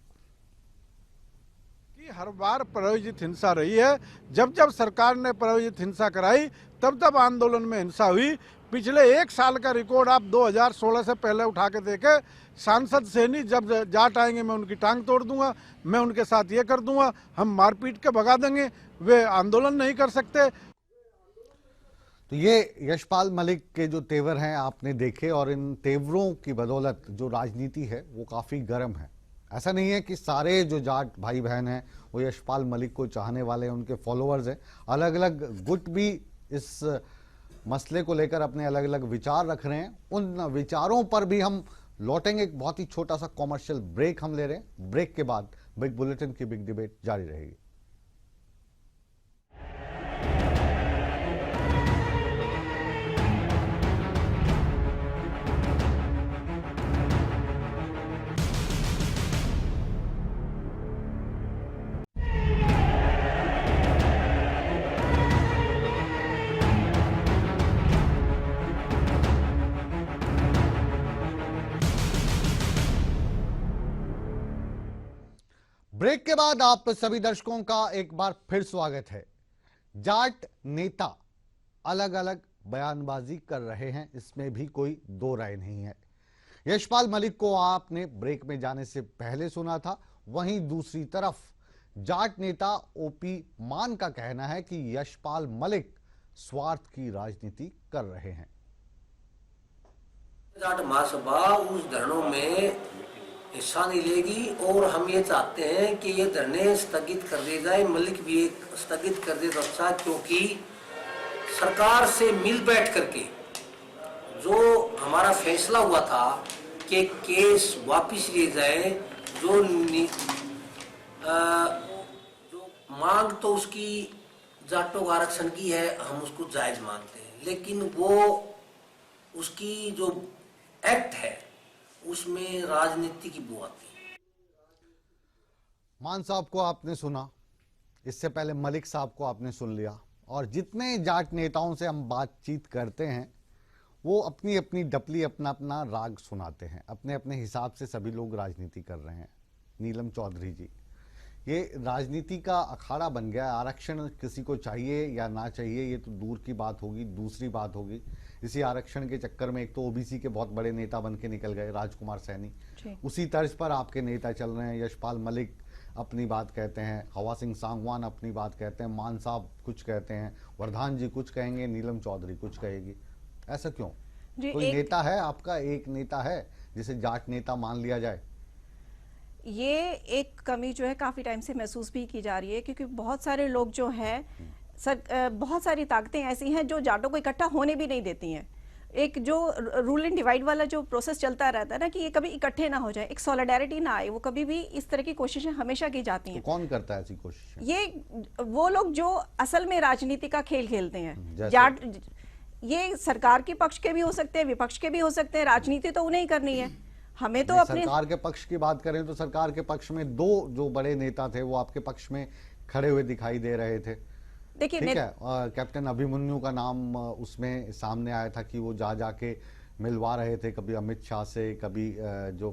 हर बार प्रायोजित हिंसा रही है, जब जब सरकार ने प्रायोजित हिंसा कराई तब तब आंदोलन में हिंसा हुई। पिछले 1 साल का रिकॉर्ड आप 2016 से पहले उठा के देखे, सांसद सैनी जब जाट आएंगे मैं उनकी टांग तोड़ दूंगा, मैं उनके साथ ये कर दूंगा, हम मारपीट के भगा देंगे, वे आंदोलन नहीं कर सकते। तो ये यशपाल मलिक के जो तेवर हैं आपने देखे, और इन तेवरों की बदौलत जो राजनीति है वो काफी गर्म है। ऐसा नहीं है कि सारे जो जाट भाई बहन हैं वो यशपाल मलिक को चाहने वाले हैं, उनके फॉलोअर्स हैं। अलग अलग गुट भी इस मसले को लेकर अपने अलग अलग विचार रख रहे हैं। उन विचारों पर भी हम लौटेंगे। एक बहुत ही छोटा सा कॉमर्शियल ब्रेक हम ले रहे हैं। ब्रेक के बाद बिग बुलेटिन की बिग डिबेट जारी रहेगी। ब्रेक के बाद आप सभी दर्शकों का एक बार फिर स्वागत है। जाट नेता अलग अलग बयानबाजी कर रहे हैं, इसमें भी कोई दो राय नहीं है। यशपाल मलिक को आपने ब्रेक में जाने से पहले सुना था, वहीं दूसरी तरफ जाट नेता ओपी मान का कहना है कि यशपाल मलिक स्वार्थ की राजनीति कर रहे हैं। जाट महासभा उस धरनों में हिस्सा नहीं लेगी और हम ये चाहते हैं कि ये धरने स्थगित कर दिए जाए। मलिक भी एक स्थगित कर दे तो अच्छा, क्योंकि सरकार से मिल बैठ करके जो हमारा फैसला हुआ था कि केस वापस लिए जाए, जो मांग तो उसकी जाटों का आरक्षण की है, हम उसको जायज मानते हैं, लेकिन वो उसकी जो एक्ट है उसमें राजनीति की बू आती है। मान साहब को आपने सुना, इससे पहले मलिक साहब को आपने सुन लिया, और जितने जाट नेताओं से हम बातचीत करते हैं वो अपनी अपनी डपली, अपना अपना राग सुनाते हैं, अपने अपने हिसाब से सभी लोग राजनीति कर रहे हैं। नीलम चौधरी जी, ये राजनीति का अखाड़ा बन गया। आरक्षण किसी को चाहिए या ना चाहिए ये तो दूर की बात होगी। दूसरी बात होगी, इसी आरक्षण के चक्कर में एक तो ओबीसी के बहुत बड़े नेता बन के निकल गए, राजकुमार सैनी, उसी तर्ज पर आपके नेता चल रहे हैं। यशपाल मलिक अपनी बात कहते हैं, हवा सिंह सांगवान अपनी बात कहते हैं, मान साहब कुछ कहते हैं, वरदान जी कुछ कहेंगे, नीलम चौधरी कुछ कहेगी। ऐसा क्यों? कोई नेता है आपका, एक नेता है जिसे जाट नेता मान लिया जाए? ये एक कमी जो है काफी टाइम से महसूस भी की जा रही है, क्योंकि बहुत सारे लोग जो हैं बहुत सारी ताकतें ऐसी हैं जो जाटों को इकट्ठा होने भी नहीं देती हैं। एक जो रूल एंड डिवाइड वाला जो प्रोसेस चलता रहता है ना, कि ये कभी इकट्ठे ना हो जाए, एक सॉलिडारिटी ना आए, वो कभी भी इस तरह की कोशिशें हमेशा की जाती हैं। तो कौन करता है ऐसी कोशिशें? ये वो लोग जो असल में राजनीति का खेल खेलते हैं। जाट ये सरकार के पक्ष के भी हो सकते हैं, विपक्ष के भी हो सकते हैं, राजनीति तो उन्हें ही करनी है। हमें तो अपने सरकार के पक्ष की बात करें तो सरकार के पक्ष में दो जो बड़े नेता थे वो आपके पक्ष में खड़े हुए दिखाई दे रहे थे। देखिए, ठीक है, कैप्टन अभिमन्यु का नाम उसमें सामने आया था कि वो जाके मिलवा रहे थे, कभी अमित शाह से, कभी जो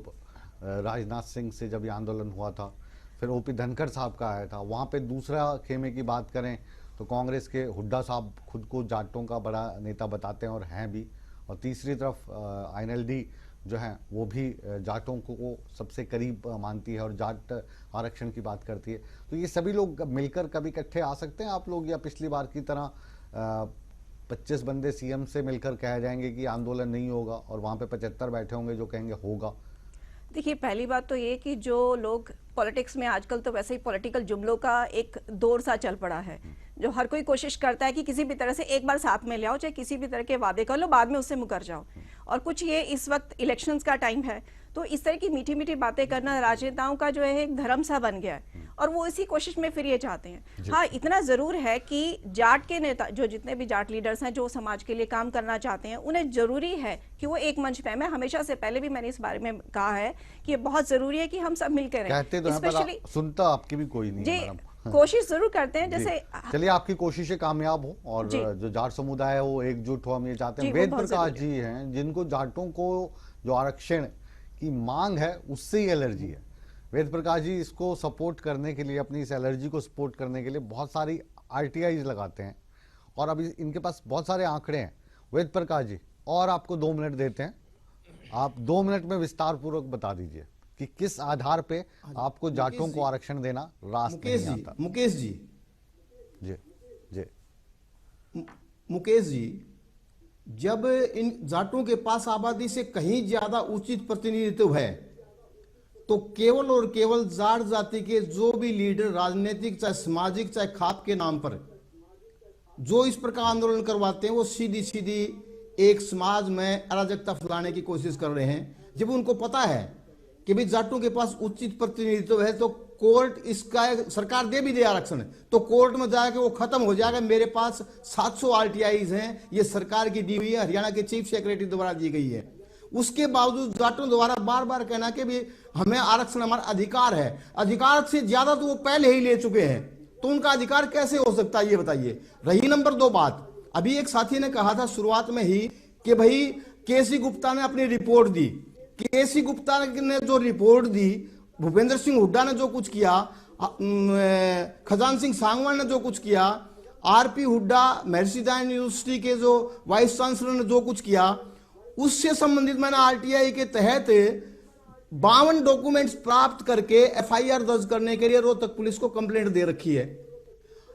राजनाथ सिंह से जब ये आंदोलन हुआ था, फिर ओपी धनखड़ साहब का आया था। वहाँ पे दूसरा खेमे की बात करें तो कांग्रेस के हुड्डा साहब खुद को जाटों का बड़ा नेता बताते हैं और हैं भी, और तीसरी तरफ INLD जो है वो भी जाटों को सबसे करीब मानती है और जाट आरक्षण की बात करती है। तो ये सभी लोग मिलकर कभी इकट्ठे आ सकते हैं आप लोग, या पिछली बार की तरह 25 बंदे सीएम से मिलकर कह जाएंगे कि आंदोलन नहीं होगा और वहां पे 75 बैठे होंगे जो कहेंगे होगा? देखिए, पहली बात तो ये कि जो लोग पॉलिटिक्स में आजकल तो वैसे ही पॉलिटिकल जुमलों का एक दौर सा चल पड़ा है, जो हर कोई कोशिश करता है कि किसी भी तरह से एक बार साथ में ले आओ, चाहे किसी भी तरह के वादे कर लो, बाद में उससे मुकर जाओ। और कुछ ये इस वक्त इलेक्शंस का टाइम है, तो इस तरह की मीठी मीठी बातें करना राजनेताओं का जो है एक धर्म सा बन गया है और वो इसी कोशिश में फिर ये चाहते हैं। हाँ, इतना जरूर है कि जाट के नेता, जो जितने भी जाट लीडर्स हैं जो समाज के लिए काम करना चाहते हैं, उन्हें जरूरी है कि वो एक मंच पे, मैं हमेशा से पहले भी मैंने इस बारे में कहा है कि ये बहुत जरूरी है कि हम सब मिलकर कहते तो स्पेशली सुनता आपकी भी कोई नहीं जी, है, कोशिश जरूर करते हैं। जैसे चलिए आपकी कोशिशें कामयाब हो और जो जाट समुदाय है वो एकजुट हो, हम ये चाहते हैं। वेद प्रकाश जी हैं जिनको जाटों को जो आरक्षण की मांग है उससे ही एलर्जी है। वेद प्रकाश जी इसको सपोर्ट करने के लिए, अपनी इस एलर्जी को सपोर्ट करने के लिए बहुत सारी आरटीआईज लगाते हैं और अभी इनके पास बहुत सारे आंकड़े हैं। वेद प्रकाश जी, और आपको 2 मिनट देते हैं, आप 2 मिनट में विस्तार पूर्वक बता दीजिए कि किस आधार पे आपको जाटों को आरक्षण देना रास्ते नहीं आता। मुकेश जी जी जी मुकेश जी, जब इन जाटों के पास आबादी से कहीं ज्यादा उचित प्रतिनिधित्व है तो केवल और केवल जाट जाति के जो भी लीडर राजनीतिक चाहे सामाजिक चाहे खाप के नाम पर जो इस प्रकार आंदोलन करवाते हैं वो सीधी सीधी एक समाज में अराजकता फैलाने की कोशिश कर रहे हैं। जब उनको पता है कि भाई जाटों के पास उचित प्रतिनिधित्व है तो कोर्ट इसका सरकार दे भी दे आरक्षण तो कोर्ट में जाके वो खत्म हो जाएगा। मेरे पास 700 आरटीआईज हैं, ये सरकार की दी हुई है, हरियाणा के चीफ सेक्रेटरी द्वारा दी गई है। उसके बावजूद जाटों द्वारा बार बार कहना कि भी हमें आरक्षण हमारा अधिकार है, अधिकार से ज्यादा तो वो पहले ही ले चुके हैं, तो उनका अधिकार कैसे हो सकता है ये बताइए। रही नंबर 2 बात, अभी एक साथी ने कहा था शुरुआत में ही कि भाई केसी गुप्ता ने अपनी रिपोर्ट दी। केसी गुप्ता ने जो रिपोर्ट दी, भूपेंद्र सिंह हुड्डा ने जो कुछ किया, खजान सिंह सांगवान ने जो कुछ किया, आरपी हुड्डा महर्षि दयानंद यूनिवर्सिटी के जो वाइस चांसलर ने जो कुछ किया, उससे संबंधित मैंने आरटीआई के तहत 52 डॉक्यूमेंट्स प्राप्त करके एफआईआर दर्ज करने के लिए रोहतक पुलिस को कंप्लेंट दे रखी है।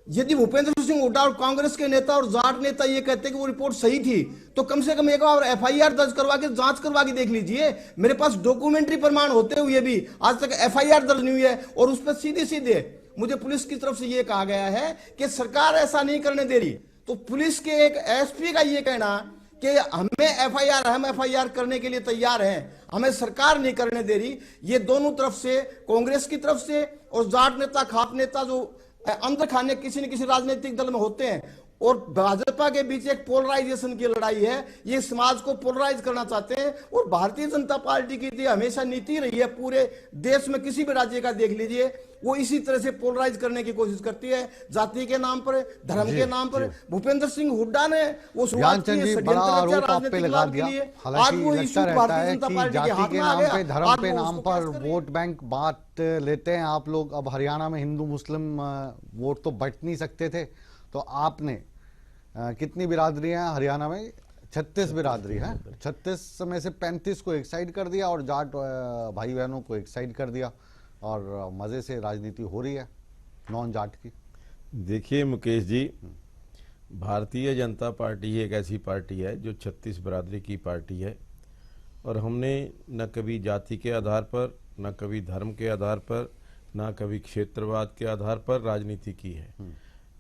यदि भूपेंद्र सिंह हुड्डा और कांग्रेस के नेता और जाट नेता ये कहते हैं कि वो रिपोर्ट सही थी तो कम से कम एक बार एफआईआर दर्ज करवा के जांच करवा के देख लीजिए। मेरे पास डॉक्यूमेंट्री प्रमाण होते हुए भी आज तक एफआईआर दर्ज नहीं हुई है और उस पर सीधे सीधे मुझे पुलिस की तरफ से ये कहा गया है कि सरकार ऐसा नहीं करने दे रही। तो पुलिस के एक एसपी का ये कहना कि हमें एफआईआर, हम एफआईआर करने के लिए तैयार हैं, हमें सरकार नहीं करने दे रही, ये दोनों तरफ से, कांग्रेस की तरफ से और जाट नेता खाप नेता जो अंदर खाने किसी न किसी राजनीतिक दल में होते हैं और भाजपा के बीच एक पोलराइजेशन की लड़ाई है। ये समाज को पोलराइज करना चाहते हैं और भारतीय जनता पार्टी की हमेशा नीति रही है, पूरे देश में किसी भी राज्य का देख लीजिए, वो इसी तरह से पोलराइज करने की कोशिश करती है, जाति के नाम पर, धर्म के नाम पर। भूपेंद्र सिंह हुड्डा ने वो शुरुआत की राजनीतिक लाभ के लिए, आज वो इशू भारतीय जनता पार्टी के हाथ में आ गया। धर्म के नाम पर वोट बैंक बांट लेते हैं आप लोग। अब हरियाणा में हिंदू मुस्लिम वोट तो बंट नहीं सकते थे, तो आपने कितनी बिरादरी है हरियाणा में? 36 बिरादरी है, 36 में से 35 को एक साइड कर दिया और जाट भाई बहनों को एक साइड कर दिया और मजे से राजनीति हो रही है नॉन जाट की। देखिए मुकेश जी, भारतीय जनता पार्टी एक ऐसी पार्टी है जो 36 बिरादरी की पार्टी है और हमने न कभी जाति के आधार पर, न कभी धर्म के आधार पर, न कभी क्षेत्रवाद के आधार पर राजनीति की है।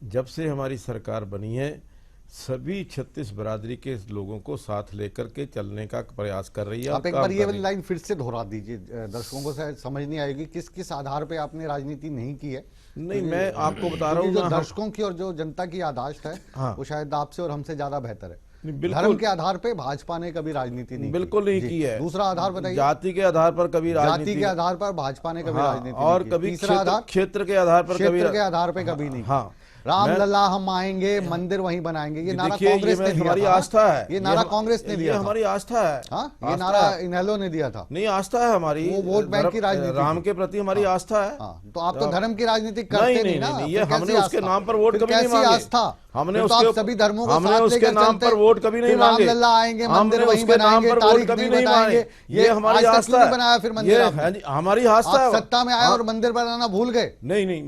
जब से हमारी सरकार बनी है सभी 36 बिरादरी के लोगों को साथ लेकर के चलने का प्रयास कर रही है। आप एक बार ये वाली लाइन फिर से दोहरा दीजिए, दर्शकों को शायद समझ नहीं आएगी किस किस आधार पे आपने राजनीति नहीं की है। नहीं, मैं आपको बता रहा हूँ, जो दर्शकों की और जो जनता की याददाश्त है हाँ। वो शायद आपसे और हमसे ज्यादा बेहतर है। धर्म के आधार पे भाजपा ने कभी राजनीति नहीं बिल्कुल नहीं की है। दूसरा आधार बताइए। जाति के आधार पर कभी जाति के आधार पर भाजपा ने कभी राजनीति और कभी क्षेत्र के आधार पर क्षेत्र के आधार पर कभी नहीं। हाँ, रामलला हम आएंगे, मंदिर वहीं बनाएंगे, ये नारा देखिए, कांग्रेस ने दिया हमारी था। आस्था है, ये नारा कांग्रेस ने दिया था, हमारी आस्था है। हाँ, ये नारा इनेलो ने दिया था। नहीं, आस्था है हमारी, वो वोट बैंक की राजनीति, राम के प्रति हमारी आस्था है। तो आप तो धर्म की राजनीति करते नहीं ना, ये हमने उसके नाम पर वोट कभी नहीं मांगे। आस्था हमने उसके सभी धर्मों को साथ उसके नाम पर वोट कभी नहीं मांगे। रामलला आएंगे, मंदिर वहीं उसके नाम बनाएंगे, पर वोट कभी नहीं मांगे। ये हमारी आस्था है। बनाया फिर मंदिर हमारी आस्था है। सत्ता में आए और मंदिर बनाना भूल गए। नहीं,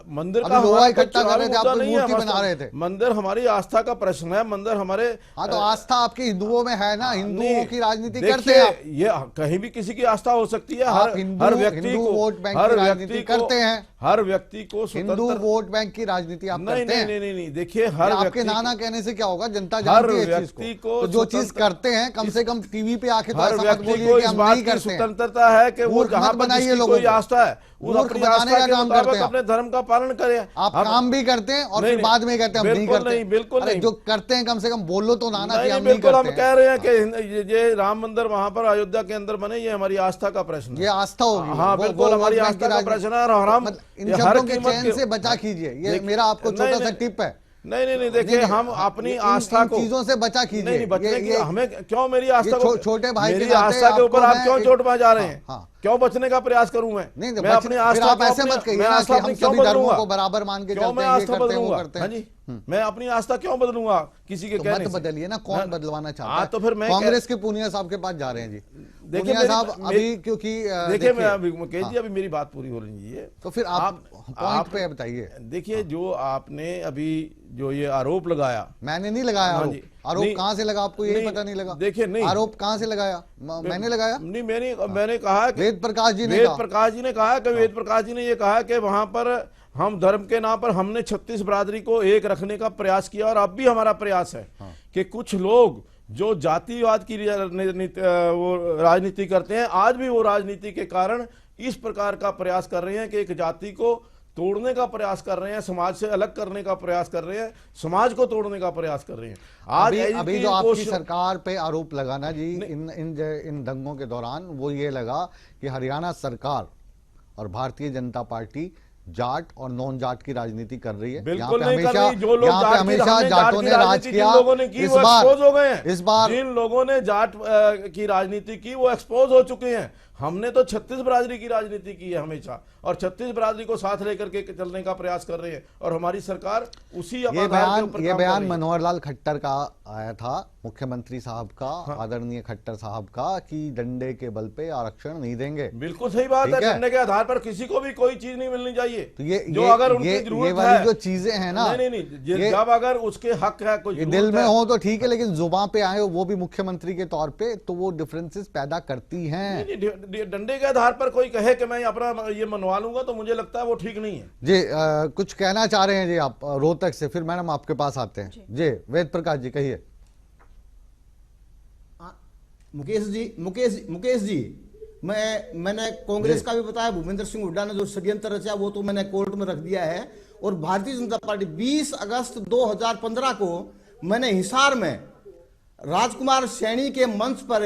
मंदिर का लोहा इकट्ठा कर रहे थे, आप मूर्ति बना रहे थे। मंदिर हमारी आस्था का प्रश्न है। मंदिर हमारे, हाँ, तो आस्था आपके हिंदुओं में है ना, हिंदुओं की राजनीति करते हैं। ये कहीं भी किसी की आस्था हो सकती है। हर व्यक्ति को वोट बैंक की राजनीति करते हैं। हर व्यक्ति को हिंदू वोट बैंक की राजनीति आप करते हैं। नहीं, देखिए, हर आपके नाना कहने से क्या होगा, जनता जानती है इस चीज को। तो जो चीज करते हैं, कम से कम टीवी पे आके तो ऐसा मत बोलिए कि हम नहीं करते हैं। स्वतंत्रता है कि वो जहां पर बनाइए जिसकी कोई आस्था है, वो अपनी आस्था के मुताबिक अपने धर्म का पालन करे। आप काम भी करते हैं और फिर बाद में कहते हैं हम नहीं करते। बिल्कुल नहीं, जो करते हैं कम से कम बोलो तो नाना कि हम नहीं करते। बिल्कुल, हम कह रहे हैं कि ये राम मंदिर वहां पर अयोध्या के अंदर बने, ये हमारी आस्था का प्रश्न है। ये आस्था होगी। हाँ, बिल्कुल हमारी आस्था का प्रश्न है। और हम इन शब्दों के चयन से बचा कीजिए, ये मेरा आपको छोटा सा टिप है। नहीं, देखिए, हम अपनी आस्था को चीजों से बचा कीजिए। नहीं, बचने की हमें क्यों, मेरी आस्था को, छोटे भाई मेरी आस्था के ऊपर आप क्यों चोट पहुंचा रहे हैं? क्यों बचने का प्रयास करूं मैं? मैं अपनी आस्था को ऐसे मत कहिए ना कि हम सभी धर्मों को बराबर मान के चलते हैं, ये करते हैं, वो करते हैं। मैं अपनी आस्था क्यों बदलूंगा किसी के कहने से? मत बदलिए ना, कौन बदलवाना चाहता है? तो फिर मैं कांग्रेस के पूनिया साहब के पास जा रहे हैं जी। देखिए साहब, अभी क्योंकि देखिए, मैं मुकेश जी, अभी मेरी बात पूरी हो रही है, तो फिर आप पॉइंट पे बताइए। देखिए, जो आपने अभी जो ये आरोप लगाया, मैंने नहीं लगाया आरोप कहां से लगा, आपको यही पता नहीं लगा? देखिए, नहीं, आरोप कहां से लगाया? मैंने लगाया नहीं, मैंने कहा कि वेद प्रकाश जी ने कहा कि वेद प्रकाश जी ने ये कहा कि वहां पर हम धर्म के नाम पर हमने 36 बरादरी को एक रखने का प्रयास किया, और अब भी हमारा प्रयास है कि कुछ लोग जो जातिवाद की वो राजनीति करते हैं, आज भी वो राजनीति के कारण इस प्रकार का प्रयास कर रहे हैं कि एक जाति को तोड़ने का प्रयास कर रहे हैं, समाज से अलग करने का प्रयास कर रहे हैं, समाज को तोड़ने का प्रयास कर रहे हैं। आज अभी जो आपकी सरकार पे आरोप लगाना जी इन दंगों के दौरान, वो ये लगा कि हरियाणा सरकार और भारतीय जनता पार्टी जाट और नॉन जाट की राजनीति कर रही है। बिल्कुल नहीं कर रही। जो लोग हमेशा जाटों ने राज किया, इस बार जिन लोगों ने जाट की राजनीति की वो एक्सपोज हो चुके हैं। हमने तो 36 बरादरी की राजनीति की है हमेशा, और 36 बरादरी को साथ लेकर के चलने का प्रयास कर रहे हैं, और हमारी सरकार उसी ये बयान मनोहर लाल खट्टर का आया था, मुख्यमंत्री साहब का, आदरणीय खट्टर साहब का, कि डंडे के बल पे आरक्षण नहीं देंगे। बिल्कुल सही बात है, डंडे के आधार पर किसी को भी कोई चीज नहीं मिलनी चाहिए। तो ये अगर उनकी जरूरत है, जो चीजें हैं ना, नहीं, जब अगर उसके हक है, कोई दिल में हो तो ठीक है, लेकिन जुबान पे आए वो भी मुख्यमंत्री के तौर पे, तो वो डिफरेंसेस पैदा करती हैं। डंडे के आधार पर कोई कहे कि मैं अपना ये मनवा लूंगा, तो मुझे लगता है वो ठीक नहीं है जी। कुछ कहना चाह रहे हैं जी आप रोहतक से, फिर मैडम आपके पास आते हैं जी। वेद प्रकाश जी कहिए। मुकेश जी, मैंने कांग्रेस का भी बताया, भूपेंद्र सिंह हुड्डा ने जो षड्यंत्र रचा वो तो मैंने कोर्ट में रख दिया है। और भारतीय जनता पार्टी 20 अगस्त 2015 को मैंने हिसार में राजकुमार सैनी के मंच पर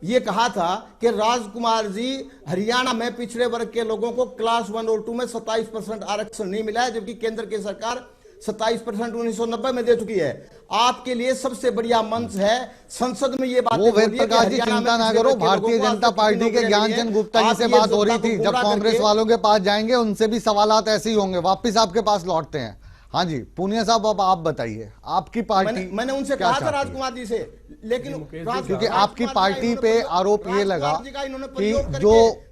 ये कहा था कि राजकुमार जी, हरियाणा में पिछड़े वर्ग के लोगों को क्लास 1 और 2 में 27% आरक्षण नहीं मिला है, जबकि केंद्र की सरकार 27% 1990 में दे चुकी है। आपके लिए सबसे बढ़िया मंच है, संसद में ये बात। वो वेद प्रकाश जी चिंता ना करो, भारतीय जनता पार्टी के ज्ञानचंद गुप्ता जी से बात हो रही थी, जब कांग्रेस वालों के पास जाएंगे उनसे भी सवालात ऐसे ही होंगे। वापिस आपके पास लौटते हैं। हाँ जी पूनिया साहब, अब आप बताइए, आपकी पार्टी, मैंने उनसे कहा था राजकुमार जी से, लेकिन क्योंकि आपकी पार्टी पे आरोप ये लगा कि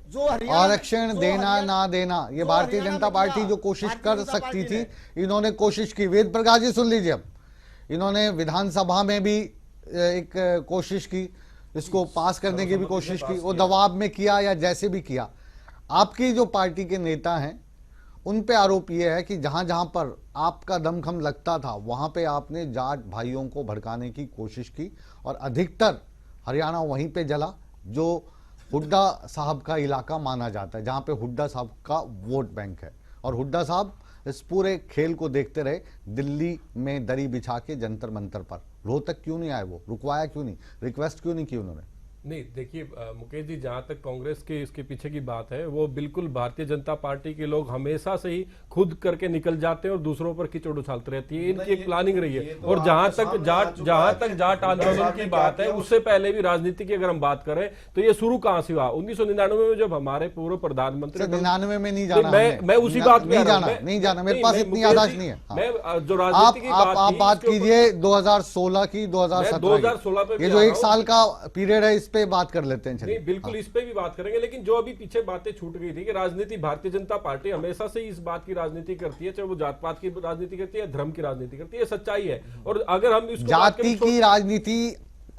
जो आरक्षण देना ना देना, ये भारतीय जनता पार्टी जो कोशिश कर सकती थी, इन्होंने कोशिश की। वेद प्रकाश जी सुन लीजिए, अब इन्होंने विधानसभा में भी एक कोशिश की, इसको पास करने की भी कोशिश की, वो दबाव में किया या जैसे भी किया। आपकी जो पार्टी के नेता हैं उन पे आरोप यह है कि जहां जहां पर आपका दमखम लगता था, वहां पे आपने जाट भाइयों को भड़काने की कोशिश की, और अधिकतर हरियाणा वहीं पे जला जो हुड्डा साहब का इलाका माना जाता है, जहां पे हुड्डा साहब का वोट बैंक है। और हुड्डा साहब इस पूरे खेल को देखते रहे, दिल्ली में दरी बिछा के जंतर मंतर पर। रोहतक क्यों नहीं आए, वो रुकवाया क्यों नहीं, रिक्वेस्ट क्यों नहीं की उन्होंने? नहीं देखिए मुकेश जी, जहां तक कांग्रेस के इसके पीछे की बात है, वो बिल्कुल भारतीय जनता पार्टी के लोग हमेशा से ही खुद करके निकल जाते हैं और दूसरों पर कीचड़ उछालते रहती है। इनकी एक प्लानिंग रही है। और जहां तक जाट आंदोलन की बात है, उससे पहले भी राजनीति की अगर हम बात करें तो ये शुरू कहां से हुआ? 1999 में जब हमारे पूर्व प्रधानमंत्री 99 में नहीं जाना, मैं उसी बात में नहीं जाना, मेरे पास इतनी याददाश्त नहीं है। मैं जो राजनीति की आप बात कीजिए 2016 की, 2017 पे ये जो एक साल का पीरियड है, इस पे बात कर लेते हैं। नहीं, बिल्कुल इस पे भी बात करेंगे, लेकिन जो अभी पीछे बातें छूट गई थी कि राजनीति, भारतीय जनता पार्टी हमेशा से इस बात की राजनीति करती है, चाहे वो जात पात की राजनीति करती है, धर्म की राजनीति करती है, सच्चाई है। और अगर हम इसको जाति की राजनीति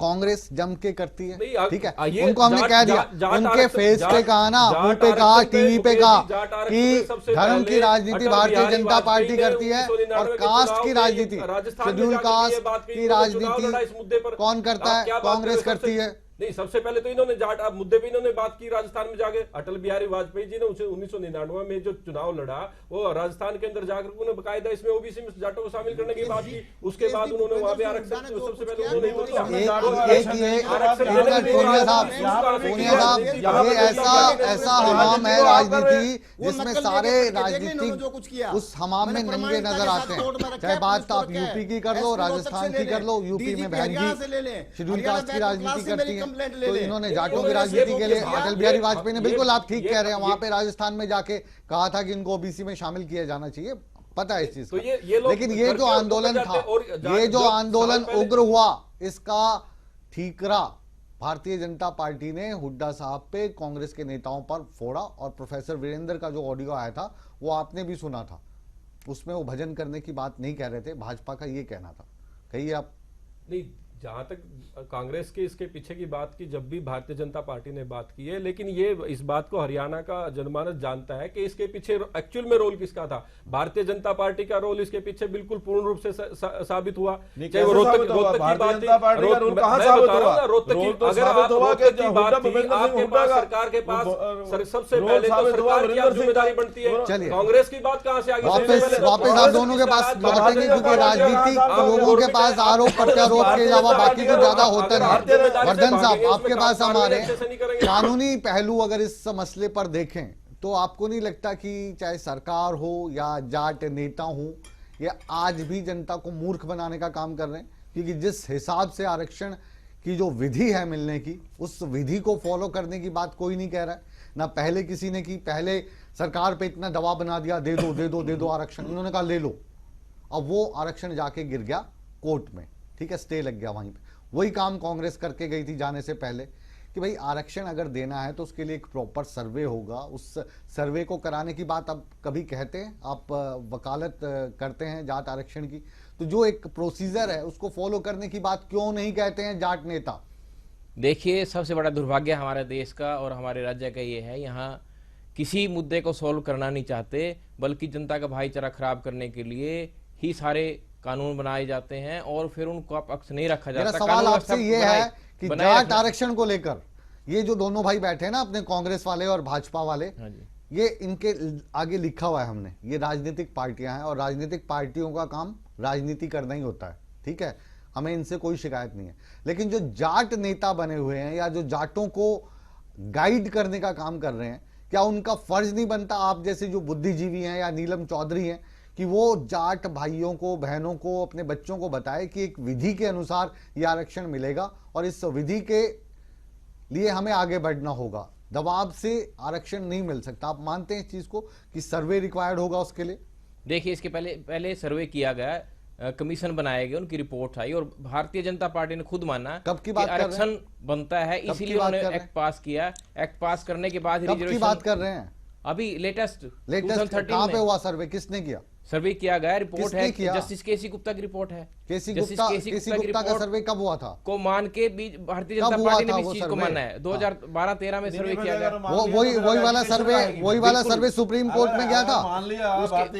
कांग्रेस जम के करती है, ठीक है, उनको हमने कह दिया, उनके फेस पे कहा ना, मुंह पे कहा, टीवी पे कहा कि धर्म की राजनीति भारतीय जनता पार्टी करती है और कास्ट की राजनीति, शेड्यूल कास्ट की राजनीति कौन करता है? कांग्रेस करती है। नहीं, सबसे पहले तो इन्होंने जाट मुद्दे पे इन्होंने बात की राजस्थान में जाके। अटल बिहारी वाजपेयी जी ने 1999 में जो चुनाव लड़ा, वो राजस्थान के अंदर जाकर उन्होंने बकायदा इसमें ओबीसी में जाटों को शामिल करने की बात की। उसके बाद उन्होंने वहां पे आरक्षण, सबसे पहले उन्होंने ऐसा हमाम है राजनीति जिसमें सारे राजनीतिक उस हमाम में नंगे नजर आते हैं। चाहे बात आप यूपी की कर लो, राजस्थान की कर लो, यूपी में बहन जी शेड्यूल कास्ट की राजनीति करती है, तो इन्होंने जाटों की राजनीति के लिए अटल बिहारी वाजपेयी ने, बिल्कुल आप ठीक कह रहे हैं, वहां पे राजस्थान में जाके कहा था कि इनको ओबीसी में शामिल किया जाना चाहिए, पता है इस चीज का। लेकिन ये जो आंदोलन था, ये जो आंदोलन उग्र हुआ, इसका ठीकरा भारतीय जनता पार्टी ने हुड्डा साहब पे, कांग्रेस के नेताओं पर फोड़ा। और प्रोफेसर वीरेंद्र का जो ऑडियो आया था वो आपने भी सुना था, उसमें वो भजन करने की बात नहीं कह रहे थे, भाजपा का ये कहना था। कहिए आप। नहीं, जहां तक कांग्रेस के इसके पीछे की बात की, जब भी भारतीय जनता पार्टी ने बात की है, लेकिन ये इस बात को हरियाणा का जनमानस जानता है कि इसके पीछे एक्चुअल में रोल किसका था। भारतीय जनता पार्टी का रोल इसके पीछे बिल्कुल पूर्ण रूप से साबित हुआ। चाहे वो रोहतक की बात थी, रोहतक की, अगर आपके पास सरकार के पास सबसे पहले तो सरकार की जिम्मेदारी बनती है, कांग्रेस की बात कहां से आ गई? वापस आप दोनों के पास लौटेंगे, क्योंकि राजनीतिक लोगों के पास आरोप प्रत्यारोप के अलावा बाकी तो ज्यादा होता नहीं। वर्धन साहब, आपके पास हमारे कानूनी पहलू अगर इस मसले पर देखें तो आपको नहीं लगता कि चाहे सरकार हो या जाट नेता हो, ये आज भी जनता को मूर्ख बनाने का काम कर रहे हैं? क्योंकि जिस हिसाब से आरक्षण की जो विधि है मिलने की, उस विधि को फॉलो करने की बात कोई नहीं कह रहा है। ना पहले किसी ने की, पहले सरकार पे इतना दबाव बना दिया, दे दो दे दो दे दो आरक्षण, इन्होंने कहा ले लो। अब वो आरक्षण जाके गिर गया कोर्ट में, ठीक है, स्टे लग गया वहीं पे। वही काम कांग्रेस करके गई थी जाने से पहले कि भाई आरक्षण अगर देना है तो उसके लिए एक प्रॉपर सर्वे होगा, उस सर्वे को कराने की बात आप कभी कहते हैं? आप वकालत करते हैं जाट आरक्षण की, तो जो एक प्रोसीजर है उसको फॉलो करने की बात क्यों नहीं कहते हैं जाट नेता? देखिए, सबसे बड़ा दुर्भाग्य हमारे देश का और हमारे राज्य का ये है, यहाँ किसी मुद्दे को सॉल्व करना नहीं चाहते, बल्कि जनता का भाईचारा खराब करने के लिए ही सारे कानून बनाए जाते हैं और फिर उनको पक्ष नहीं रखा जाता। मेरा सवाल आपसे ये है कि जाट आरक्षण को लेकर ये जो दोनों भाई बैठे हैं ना, अपने कांग्रेस वाले और भाजपा वाले, ये इनके आगे लिखा हुआ है हमने, ये राजनीतिक पार्टियां हैं और राजनीतिक पार्टियों का काम राजनीति करना ही होता है, ठीक है, हमें इनसे कोई शिकायत नहीं है। लेकिन जो जाट नेता बने हुए हैं या जो जाटों को गाइड करने का काम कर रहे हैं, क्या उनका फर्ज नहीं बनता, आप जैसे जो बुद्धिजीवी हैं या नीलम चौधरी हैं, कि वो जाट भाइयों को, बहनों को, अपने बच्चों को बताए कि एक विधि के अनुसार ये आरक्षण मिलेगा और इस विधि के लिए हमें आगे बढ़ना होगा, दबाव से आरक्षण नहीं मिल सकता? आप मानते हैं इस चीज को कि सर्वे रिक्वायर्ड होगा उसके लिए? देखिए, इसके पहले सर्वे किया गया, कमीशन बनाया गया, उनकी रिपोर्ट आई और भारतीय जनता पार्टी ने खुद माना कब की बात आरक्षण बनता है, इसीलिए उन्होंने एक्ट पास किया। एक्ट पास करने के बाद कब की बात कर रहे हैं? अभी लेटेस्ट कहां पे हुआ सर्वे, किसने किया? सर्वे किया गया, रिपोर्ट है, जस्टिस केसी गुप्ता की रिपोर्ट है। केसी गुप्ता का सर्वे कब हुआ था? को मान के भारतीय जनता पार्टी ने इस चीज को माना है। 2012-13 में सर्वे किया गया। वही वाला सर्वे सुप्रीम कोर्ट में गया था,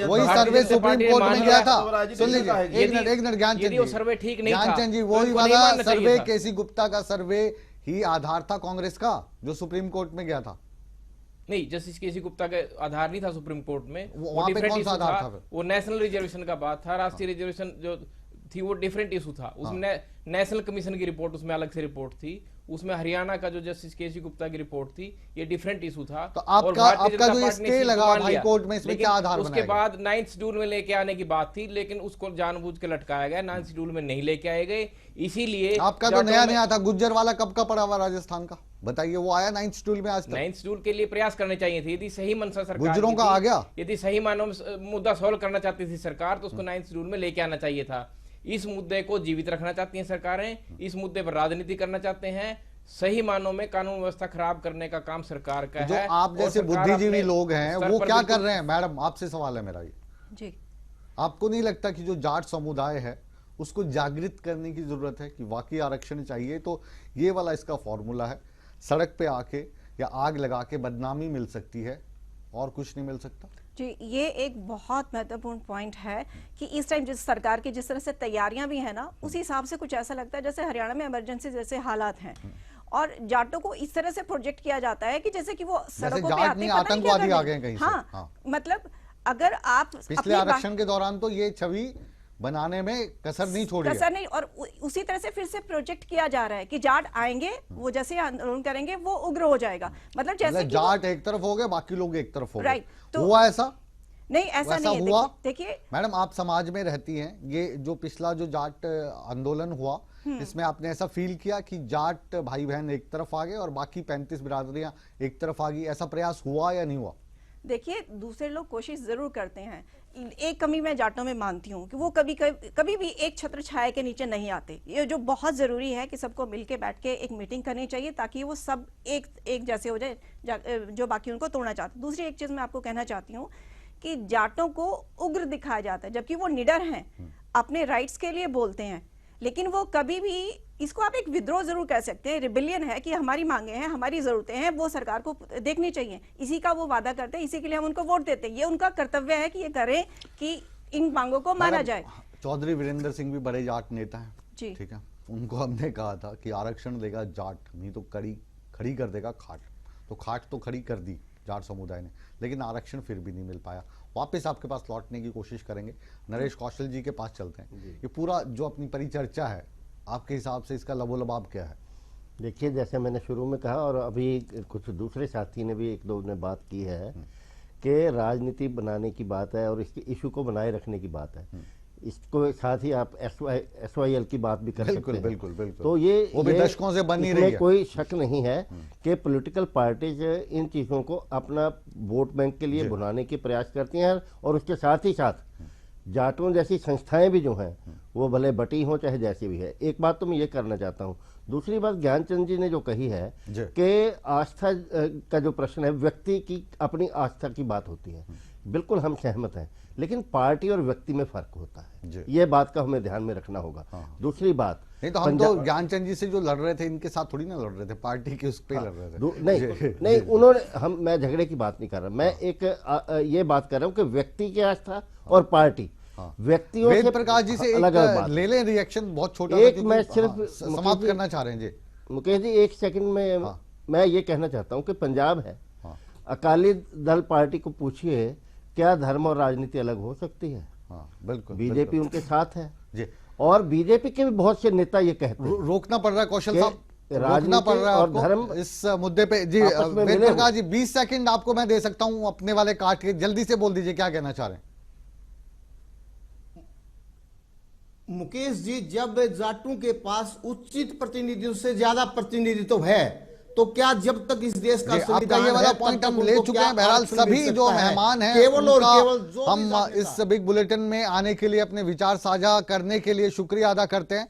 वही सर्वे सुप्रीम कोर्ट में गया था। सुन लीजिए, एक मिनट ज्ञानचंद जी, सर्वे ठीक नहीं था, ज्ञानचंद जी, वही वाला सर्वे केसी गुप्ता का सर्वे ही आधार था कांग्रेस का जो सुप्रीम कोर्ट में गया था? नहीं, जस्टिस केसी गुप्ता का आधार नहीं था सुप्रीम कोर्ट में, वहां पे कौन सा आधार था? वो नेशनल रिजर्वेशन का बात था, राष्ट्रीय रिजर्वेशन जो थी वो डिफरेंट इशू था, उसमें नेशनल कमीशन की रिपोर्ट, उसमें अलग से रिपोर्ट थी, उसमें हरियाणा का जो जस्टिस केसी गुप्ता की रिपोर्ट थी ये डिफरेंट इशू था। तो आपका जो स्टे लगा हाई कोर्ट में, इसमें क्या आधार उसके बाद 9th शेड्यूल में लेके आने की बात थी, लेकिन उसको जानबूझ के लटकाया गया, 9th शेड्यूल में नहीं लेके आए गए। इसीलिए आपका तो नया था गुज्जर वाला, कब का पड़ा हुआ राजस्थान का, बताइए, वो आया 9th शेड्यूल में आज तक? 9th शेड्यूल के लिए प्रयास करने चाहिए थे, यदि सही मनसा सरकार गुज्जरों का आ गया, यदि सही मानों में मुद्दा सॉल्व करना चाहती थी सरकार तो उसको 9th शेड्यूल में लेके आना चाहिए था। इस मुद्दे को जीवित रखना चाहती हैं सरकारें, इस मुद्दे पर राजनीति करना चाहते हैं, सही मानों में कानून व्यवस्था खराब करने का काम सरकार का जो है। आप जैसे बुद्धिजीवी लोग हैं वो क्या कर रहे हैं? मैडम आपसे सवाल है मेरा ये जी, आपको नहीं लगता कि जो जाट समुदाय है उसको जागृत करने की जरूरत है कि वाकई आरक्षण चाहिए? तो ये वाला इसका फॉर्मूला है, सड़क पे आके या आग लगा के बदनामी मिल सकती है और कुछ नहीं मिल सकता। जी, ये एक बहुत महत्वपूर्ण पॉइंट है कि इस टाइम जिस सरकार की जिस तरह से तैयारियां भी है ना, उसी हिसाब से कुछ ऐसा लगता है जैसे हरियाणा में इमरजेंसी जैसे हालात हैं और जाटों को इस तरह से प्रोजेक्ट किया जाता है कि जैसे कि वो सड़कों पे आते हैं, आतंकवादी आ गए कहीं से। हाँ, मतलब अगर आप पिछले आरक्षण के दौरान तो ये छवि बनाने में कसर नहीं छोड़ी, कसर नहीं, और उसी तरह से फिर से प्रोजेक्ट किया जा रहा है कि जाट आएंगे, वो जैसे आंदोलन करेंगे वो उग्र हो जाएगा, मतलब जैसे जाट एक तरफ हो गए बाकी लोग एक तरफ हो गए। राइट, तो हुआ ऐसा नहीं, ऐसा नहीं हुआ? देखिए मैडम आप समाज में रहती हैं, ये जो पिछला जो जाट आंदोलन हुआ इसमें आपने ऐसा फील किया कि जाट भाई बहन एक तरफ आ गए और बाकी 35 बिरादरियां एक तरफ आ गई, ऐसा प्रयास हुआ या नहीं हुआ? देखिए, दूसरे लोग कोशिश जरूर करते हैं। एक कमी मैं जाटों में मानती हूँ कि वो कभी भी एक छत्र छाया के नीचे नहीं आते। ये जो बहुत जरूरी है कि सबको मिलके बैठ के एक मीटिंग करनी चाहिए ताकि वो सब एक जैसे हो जाए जो बाकी उनको तोड़ना चाहते। दूसरी एक चीज मैं आपको कहना चाहती हूँ कि जाटों को उग्र दिखाया जाता है जबकि वो निडर हैं, अपने राइट्स के लिए बोलते हैं, लेकिन वो कभी भी, इसको आप एक विद्रोह जरूर कह सकते हैं, रिबेलियन है कि हमारी मांगे हैं, हमारी जरूरतें हैं, वो सरकार को देखनी चाहिए, इसी का वो वादा करते हैं, इसी के लिए हम उनको वोट देते हैं। ये उनका कर्तव्य है कि ये करें कि इन मांगों को माना जाए। चौधरी वीरेंद्र सिंह भी बड़े जाट नेता हैं, जी ठीक है, उनको हमने कहा था कि आरक्षण देगा जाट, नहीं तो खड़ी कर देगा खाट, तो खाट तो खड़ी कर दी जाट समुदाय ने, लेकिन आरक्षण फिर भी नहीं मिल पाया। वापस आपके पास लौटने की कोशिश करेंगे, नरेश कौशल जी के पास चलते हैं। ये पूरा जो अपनी परिचर्चा है आपके हिसाब से इसका लबोलबाब क्या है? देखिए, जैसे मैंने शुरू में कहा और अभी कुछ दूसरे साथी ने भी एक दो ने बात की है कि राजनीति बनाने की बात है और इसके इशू को बनाए रखने की बात है। इसको साथ ही आप SYL की बात भी कर सकते हैं। बिल्कुल। तो ये दशकों से बनी रही है, कोई शक नहीं है कि पॉलिटिकल पार्टीज इन चीज़ों को अपना वोट बैंक के लिए बुलाने के प्रयास करती हैं और उसके साथ ही साथ जाटों जैसी संस्थाएं भी जो हैं वो भले बटी हों चाहे जैसी भी है। एक बात तो मैं ये करना चाहता हूँ। दूसरी बात ज्ञानचंद जी ने जो कही है कि आस्था का जो प्रश्न है, व्यक्ति की अपनी आस्था की बात होती है, बिल्कुल हम सहमत हैं, लेकिन पार्टी और व्यक्ति में फर्क होता है, ये बात का हमें ध्यान में रखना होगा। दूसरी बात, नहीं तो हम तो ज्ञानचंद जी से जो लड़ रहे थे इनके साथ थोड़ी ना लड़ रहे थे, पार्टी के उस पे लड़ रहे थे। नहीं उन्होंने, मैं झगड़े की बात नहीं कर रहा, मैं एक ये बात कर रहा हूँ कि व्यक्ति की आस्था और पार्टी, व्यक्तियों वेद प्रकाश जी से अलग ले लें रिएक्शन, बहुत छोटा एक मैं सिर्फ समाप्त करना चाह रहे हैं जी। मुकेश जी एक सेकंड में मैं ये कहना चाहता हूँ कि पंजाब है, अकाली दल पार्टी को पूछिए क्या धर्म और राजनीति अलग हो सकती है? बिल्कुल, बीजेपी उनके साथ है जी, और बीजेपी के भी बहुत से नेता ये कहते हैं। रोकना पड़ रहा है कौशल साहब, रोकना पड़ रहा है और धर्म इस मुद्दे पे जी। वेद प्रकाश जी 20 सेकंड आपको मैं दे सकता हूं अपने वाले काट के, जल्दी से बोल दीजिए क्या कहना चाह रहे हैं। मुकेश जी, जब जाटों के पास उचित प्रतिनिधियों से ज्यादा प्रतिनिधित्व है तो क्या जब तक इस देश का संविधान ये वाला पॉइंट हम ले चुके हैं। बहरहाल सभी जो मेहमान हैं केवल और केवल जो हम इस बिग बुलेटिन में आने के लिए, अपने विचार साझा करने के लिए शुक्रिया अदा करते हैं।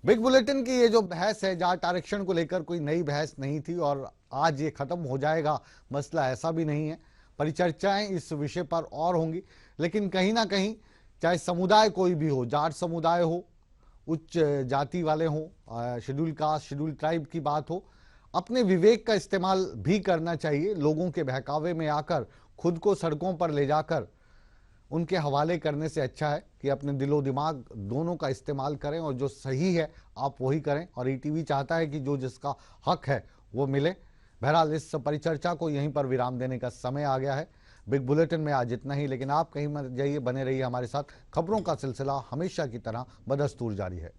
बिग बुलेटिन की ये जो बहस है जाट आरक्षण को लेकर कोई नई बहस नहीं थी और आज ये खत्म हो जाएगा, मसला ऐसा भी नहीं है। परिचर्चाएं इस विषय पर और होंगी, लेकिन कहीं ना कहीं चाहे समुदाय कोई भी हो, जाट समुदाय हो, उच्च जाति वाले हो, शेड्यूल कास्ट शेड्यूल ट्राइब की बात हो, अपने विवेक का इस्तेमाल भी करना चाहिए। लोगों के बहकावे में आकर खुद को सड़कों पर ले जाकर उनके हवाले करने से अच्छा है कि अपने दिलो दिमाग दोनों का इस्तेमाल करें और जो सही है आप वही करें। और ETV चाहता है कि जो जिसका हक है वो मिले। बहरहाल इस परिचर्चा को यहीं पर विराम देने का समय आ गया है। बिग बुलेटिन में आज इतना ही, लेकिन आप कहीं मत जाइए, बने रहिए हमारे साथ। खबरों का सिलसिला हमेशा की तरह बदस्तूर जारी है।